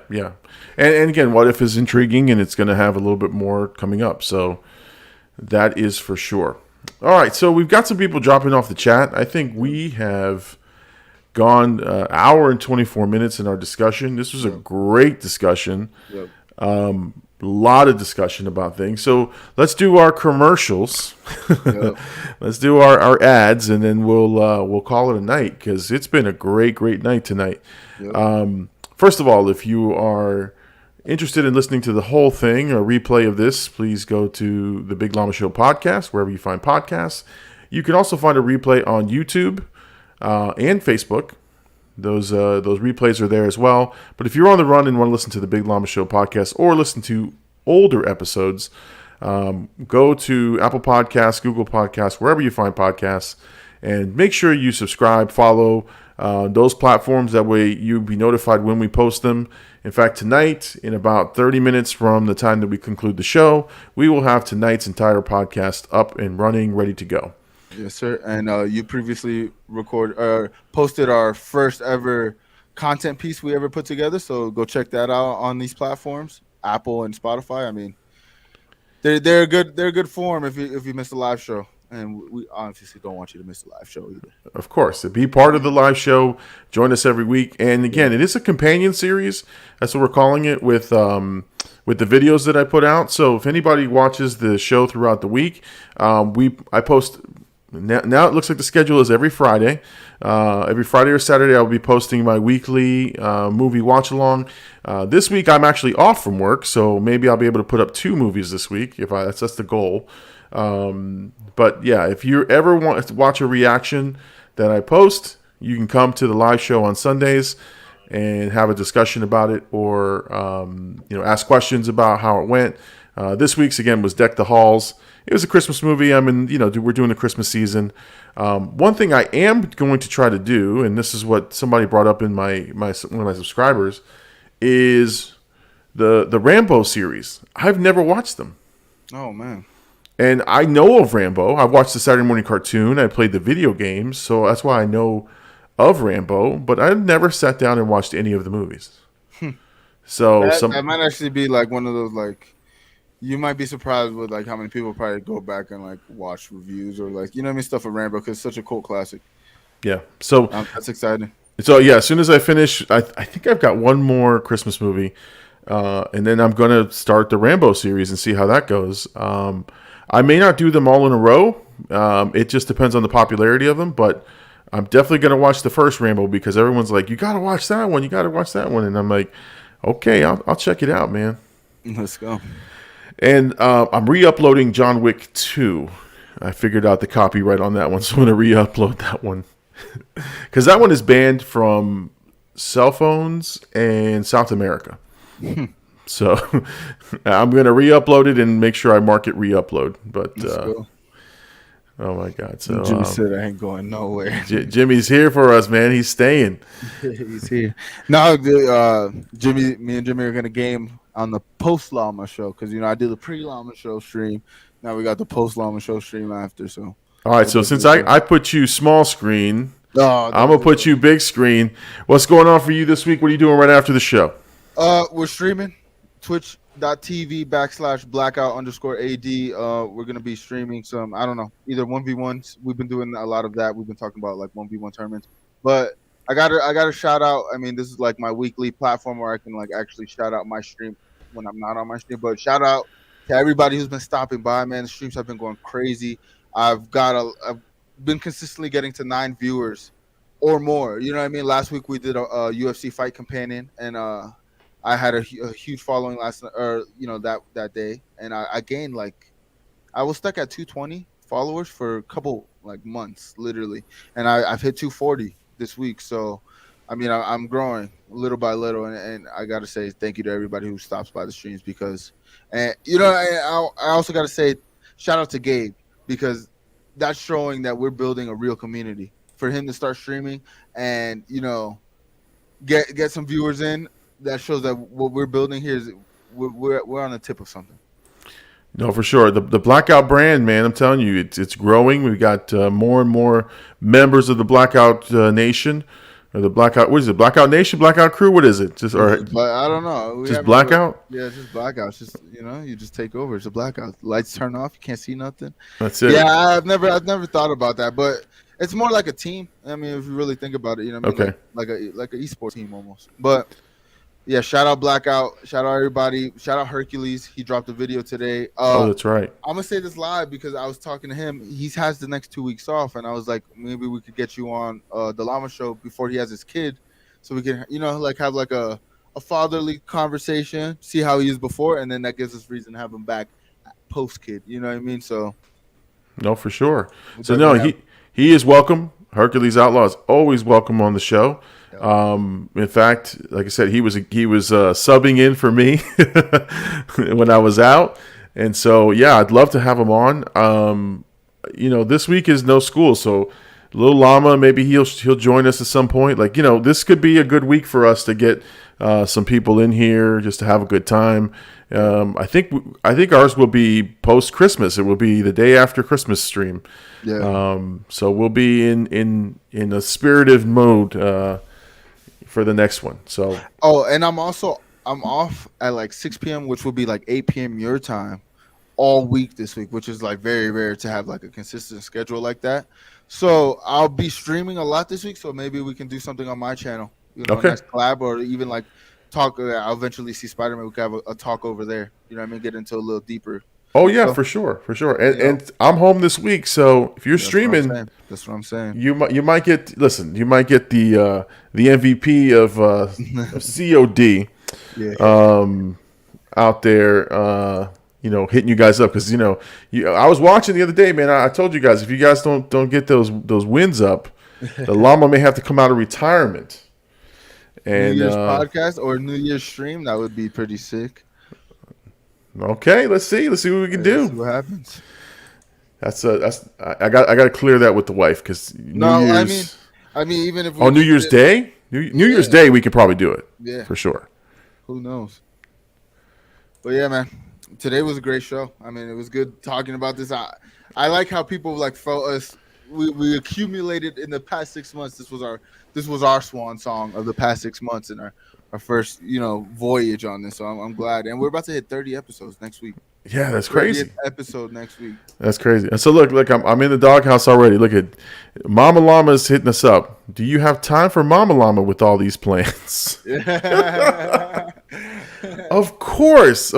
And again, What If is intriguing, and it's going to have a little bit more coming up. So that is for sure. All right, so we've got some people dropping off the chat. I think we have gone an hour and 24 minutes in our discussion. This was a great discussion. Yep. A lot of discussion about things. So let's do our commercials. Yep. Let's do our ads, and then we'll call it a night because it's been a great night tonight. Yep. First of all, if you are interested in listening to the whole thing, a replay of this, please go to the Big Llama Show podcast, wherever you find podcasts. You can also find a replay on YouTube and Facebook. Those replays are there as well. But if you're on the run and want to listen to the Big Llama Show podcast or listen to older episodes, go to Apple Podcasts, Google Podcasts, wherever you find podcasts, and make sure you subscribe, follow those platforms. That way you'll be notified when we post them. In fact, tonight, in about 30 minutes from the time that we conclude the show, we will have tonight's entire podcast up and running, ready to go. Yes, sir. And you previously posted our first ever content piece we ever put together. So go check that out on these platforms, Apple and Spotify. I mean, they're a good form if you miss the live show, and we obviously don't want you to miss the live show either. Of course, be part of the live show. Join us every week, and again, it is a companion series. That's what we're calling it with the videos that I put out. So if anybody watches the show throughout the week, I post. Now it looks like the schedule is every Friday. Every Friday or Saturday, I'll be posting my weekly movie watch along. This week, I'm actually off from work, so maybe I'll be able to put up 2 movies this week. That's the goal. But yeah, if you ever want to watch a reaction that I post, you can come to the live show on Sundays and have a discussion about it, or ask questions about how it went. This week's again was Deck the Halls. It was a Christmas movie. We're doing the Christmas season. One thing I am going to try to do, and this is what somebody brought up in one of my subscribers, is the Rambo series. I've never watched them. Oh man. And I know of Rambo. I've watched the Saturday morning cartoon. I played the video games, so that's why I know of Rambo. But I've never sat down and watched any of the movies. So that might actually be like one of those, like, you might be surprised with like how many people probably go back and like watch reviews or like, stuff of Rambo, because it's such a cult classic. Yeah. So that's exciting. So yeah, as soon as I finish, I think I've got one more Christmas movie, and then I'm gonna start the Rambo series and see how that goes. I may not do them all in a row. It just depends on the popularity of them, but I'm definitely gonna watch the first Rambo because everyone's like, "You gotta watch that one. You gotta watch that one," and I'm like, "Okay, I'll check it out, man." Let's go. And I'm re-uploading John Wick 2. I figured out the copyright on that one, so I'm going to re-upload that one. Because that one is banned from cell phones and South America. So I'm going to re-upload it and make sure I mark it re-upload. But oh my God! So Jimmy said I ain't going nowhere. Jimmy's here for us, man. He's staying. He's here. No, me and Jimmy are going to game on the post Llama show, because I did the pre Llama show stream. Now we got the post Llama show stream after. So all right. So since I put you small screen, I'm gonna put you big screen. What's going on for you this week? What are you doing right after the show? We're streaming twitch.tv/blackout_AD. We're gonna be streaming some, I don't know, either 1v1s. We've been doing a lot of that. We've been talking about like 1v1 tournaments, but I gotta shout out. I mean, this is like my weekly platform where I can like actually shout out my stream when I'm not on my stream. But shout out to everybody who's been stopping by, man. The streams have been going crazy. I've been consistently getting to 9 viewers or more. You know what I mean? Last week we did a UFC fight companion, and I had a huge following that day, and I gained I was stuck at 220 followers for a couple like months, literally, and I've hit 240 this week. So I mean, I'm growing little by little, and I gotta say thank you to everybody who stops by the streams, because I also gotta say shout out to Gabe, because that's showing that we're building a real community. For him to start streaming and get some viewers in, that shows that what we're building here is we're on the tip of something. No, for sure. The Blackout brand, man, I'm telling you, it's growing. We've got more and more members of the Blackout Nation, or the Blackout. What is it? Blackout Nation, Blackout Crew. What is it? I don't know. Just Blackout. Yeah, just Blackout. It's just you just take over. It's a blackout. Lights turn off. You can't see nothing. That's it. Yeah, I've never thought about that, but it's more like a team. I mean, if you really think about it, Okay. like an esports team almost. But yeah, shout out Blackout. Shout out everybody. Shout out Hercules. He dropped a video today. That's right. I'm gonna say this live because I was talking to him. He has the next 2 weeks off, and I was like, maybe we could get you on the Llama show before he has his kid, so we can, have like a fatherly conversation, see how he is before, and then that gives us reason to have him back post kid. You know what I mean? So no, for sure. So no, he is welcome. Hercules Outlaw is always welcome on the show. In fact, like I said, he was subbing in for me when I was out, and so yeah, I'd love to have him on. This week is no school, so little Llama, maybe he'll join us at some point. Like, this could be a good week for us to get some people in here just to have a good time. I think ours will be post Christmas. It will be the day after Christmas stream. Yeah. So we'll be in a spirited mode for the next one. So Oh, and I'm off at like 6 p.m., which will be like 8 p.m. your time, all week this week, which is like very rare to have like a consistent schedule like that. So I'll be streaming a lot this week. So maybe we can do something on my channel, Okay. nice collab, or even like talk. I'll eventually see Spider-Man. We can have a talk over there. You know what I mean? Get into a little deeper. oh yeah, So, for sure, for sure. And, you know. and I'm home this week, so if you're That's what I'm streaming, saying. That's what I'm saying. you might get the MVP of COD Yeah. out there. Hitting you guys up because I was watching the other day, man. I told you guys if you guys don't get those wins up, the llama may have to come out of retirement. And New Year's podcast or New Year's stream, that would be pretty sick. okay, let's see what we can Let's see do. what happens. I got to clear that with the wife because No, New Year's. I mean, even if we New Year's Day, New Year's Day, we could probably do it. Yeah. For sure. Who knows? But yeah, man, today was a great show. I mean, it was good talking about this. I like how people like felt us. We accumulated in the past 6 months. This was our swan song of the past 6 months and our first voyage on this. So I'm glad, and we're about to hit 30 episodes next week. Yeah, that's crazy. 30th episode next week. That's crazy. And so look, I'm in the doghouse already. Look at Mama Llama's hitting us up. Do you have time for Mama Llama with all these plans? Of course.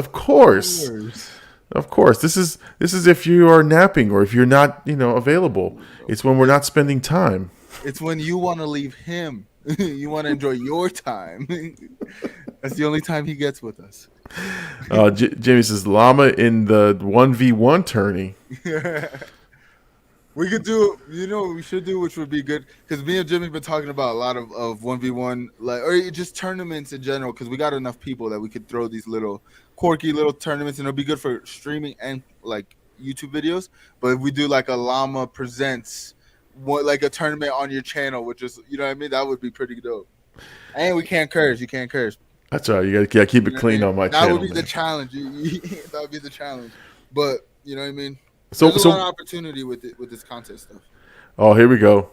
This is if you are napping or if you're not, available. It's when we're not spending time. It's when you want to leave him. You want to enjoy your time. That's the only time he gets with us. Jamie says Llama in the 1v1 tourney. We could do, what we should do, which would be good, because me and Jimmy have been talking about a lot of 1v1, or just tournaments in general, because we got enough people that we could throw these little quirky little tournaments, and it'll be good for streaming and like YouTube videos. But if we do like a Llama presents, like a tournament on your channel, which is, you know what I mean, that would be pretty dope. And we can't curse. You can't curse. That's right. You gotta keep it clean on my channel. That would be the challenge. That would be the challenge. But you know what I mean. So There's a lot of opportunity with this content stuff. Oh, here we go.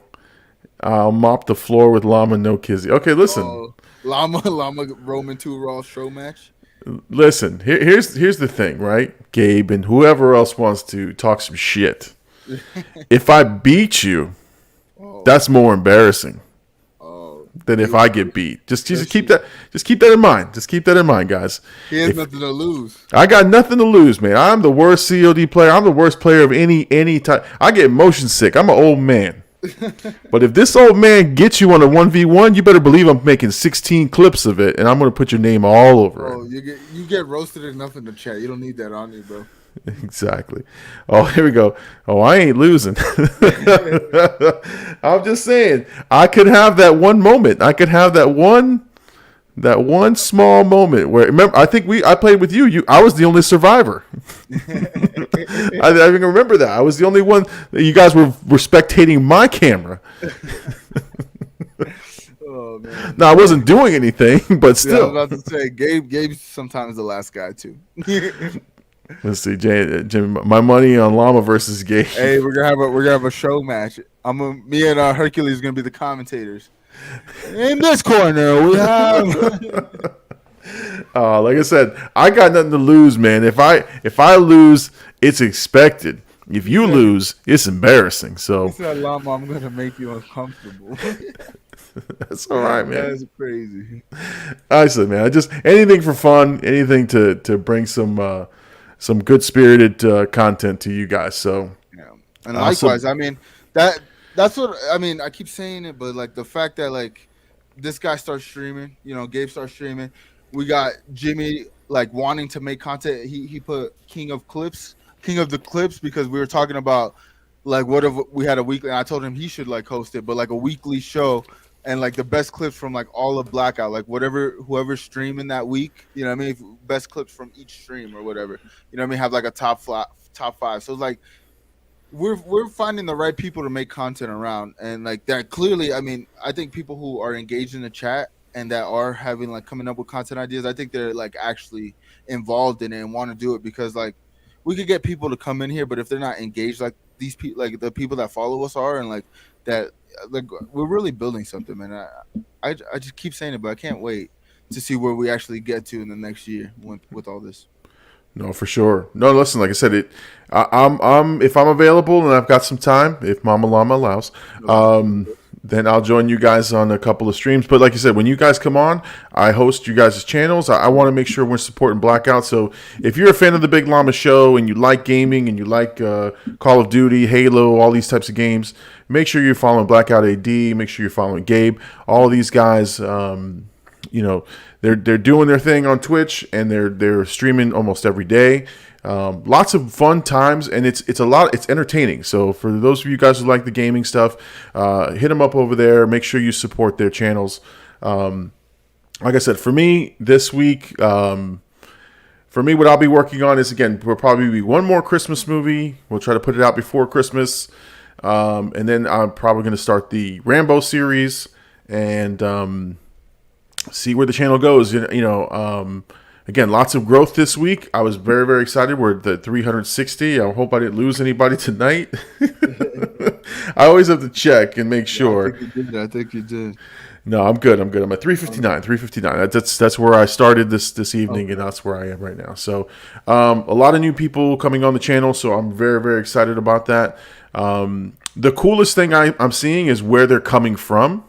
I'll mop the floor with Llama, no kizzy. Okay, listen. Llama Roman 2 Raw show match. Listen, here's the thing, right? Gabe and whoever else wants to talk some shit. If I beat you, that's more embarrassing than if I get beat. Just keep that in mind. Just keep that in mind, guys. He has nothing to lose. I got nothing to lose, man. I'm the worst COD player. I'm the worst player of any type. I get motion sick. I'm an old man. But if this old man gets you on a 1v1, you better believe I'm making 16 clips of it, and I'm going to put your name all over it. You get roasted enough in the chat. You don't need that on you, bro. Exactly. Oh, here we go. Oh, I ain't losing. I'm just saying, I could have that one moment. I could have that one small moment where, remember, I think I played with you. I was the only survivor. I even remember that. I was the only one that you guys were spectating my camera. Oh man. No, I wasn't doing anything, but still. Yeah, I was about to say, Gabe's sometimes the last guy too. Let's see, Jimmy. My money on Llama versus Gabe. Hey, we're gonna have a show match. Me and Hercules gonna be the commentators. In this corner, we have. Like I said, I got nothing to lose, man. If I lose, it's expected. If you lose, it's embarrassing. So, He said, Llama, I'm gonna make you uncomfortable. that's all right, man. That's crazy. I said, man, anything for fun, anything to bring some good spirited content to you guys. So, Yeah, and likewise, I mean that's what I mean. I keep saying it, but like the fact that like this guy starts streaming, Gabe starts streaming. We got Jimmy like wanting to make content. He put King of the Clips, because we were talking about like what if we had a weekly. And I told him he should like host it, but like a weekly show and like the best clips from like all of Blackout, like whoever's streaming that week. You know what I mean? Best clips from each stream or whatever. You know what I mean? Have like a top five. So it's like we're finding the right people to make content around, and like that clearly. I mean, I think people who are engaged in the chat and that are having like coming up with content ideas, I think they're like actually involved in it and want to do it, because like we could get people to come in here, but if they're not engaged like these people, like the people that follow us, are, and like that, like we're really building something, man. I just keep saying it, but I can't wait to see where we actually get to in the next year with all this. No, for sure. No, listen, like I said, I'm if I'm available and I've got some time, if Mama Llama allows, then I'll join you guys on a couple of streams. But like you said, when you guys come on, I host you guys' channels. I want to make sure we're supporting Blackout. So if you're a fan of the Big Llama Show and you like gaming and you like Call of Duty, Halo, all these types of games, make sure you're following Blackout AD. Make sure you're following Gabe. All these guys, they're doing their thing on Twitch and they're streaming almost every day. Lots of fun times, and it's entertaining. So for those of you guys who like the gaming stuff, hit them up over there. Make sure you support their channels. Like I said, for me this week, what I'll be working on is, again, will probably be one more Christmas movie. We'll try to put it out before Christmas, and then I'm probably going to start the Rambo series and see where the channel goes. Again, lots of growth this week. I was very, very excited. We're at the 360. I hope I didn't lose anybody tonight. I always have to check and make sure. I think you did. No, I'm good. I'm at 359. 359. That's where I started this evening, and that's where I am right now. So, a lot of new people coming on the channel, so I'm very, very excited about that. The coolest thing I'm seeing is where they're coming from,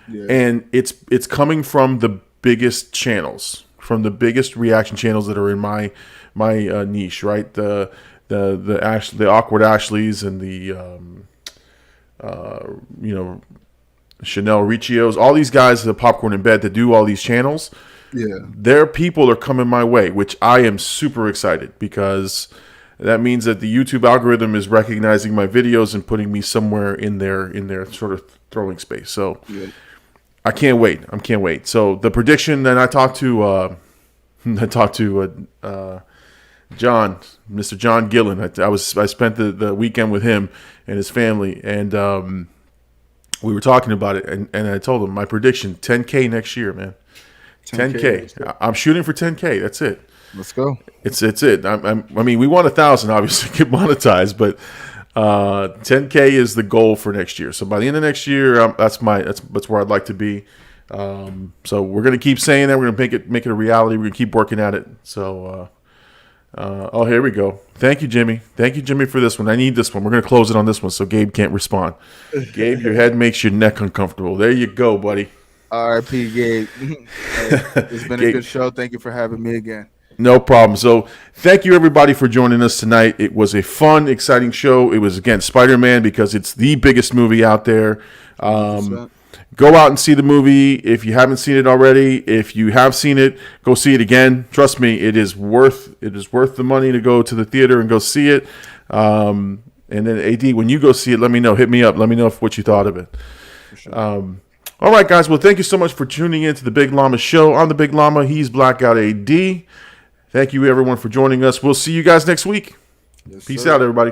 and it's coming from the biggest channels. From the biggest reaction channels that are in my niche, right? The awkward Ashleys and the Chanel Riccios, all these guys, the Popcorn in Bed, that do all these channels. Yeah, their people are coming my way, which I am super excited, because that means that the YouTube algorithm is recognizing my videos and putting me somewhere in their sort of throwing space. So. Yeah. I can't wait. So the prediction that I talked to John, Mr. John Gillen. I spent the weekend with him and his family, and we were talking about it. And I told him my prediction: 10K next year, man. 10K. I'm shooting for 10K. That's it. Let's go. It's it. I mean, we want 1,000, obviously, get monetized, but 10K is the goal for next year. So by the end of next year, that's where I'd like to be. So we're gonna keep saying that. We're gonna make it a reality. We're gonna keep working at it. So, here we go. Thank you, Jimmy. Thank you, Jimmy, for this one. I need this one. We're gonna close it on this one, so Gabe can't respond. Gabe, your head makes your neck uncomfortable. There you go, buddy. R.I.P. Gabe. It's been a good show. Thank you for having me again. No problem. So thank you, everybody, for joining us tonight. It was a fun, exciting show. It was, again, Spider-Man, because it's the biggest movie out there. Go out and see the movie if you haven't seen it already. If you have seen it, go see it again. Trust me, it is worth the money to go to the theater and go see it. And then, AD, when you go see it, let me know. Hit me up. Let me know what you thought of it. For sure. All right, guys. Well, thank you so much for tuning in to the Big Llama Show. I'm the Big Llama. He's Blackout AD. Thank you, everyone, for joining us. We'll see you guys next week. Yes, Peace out, everybody.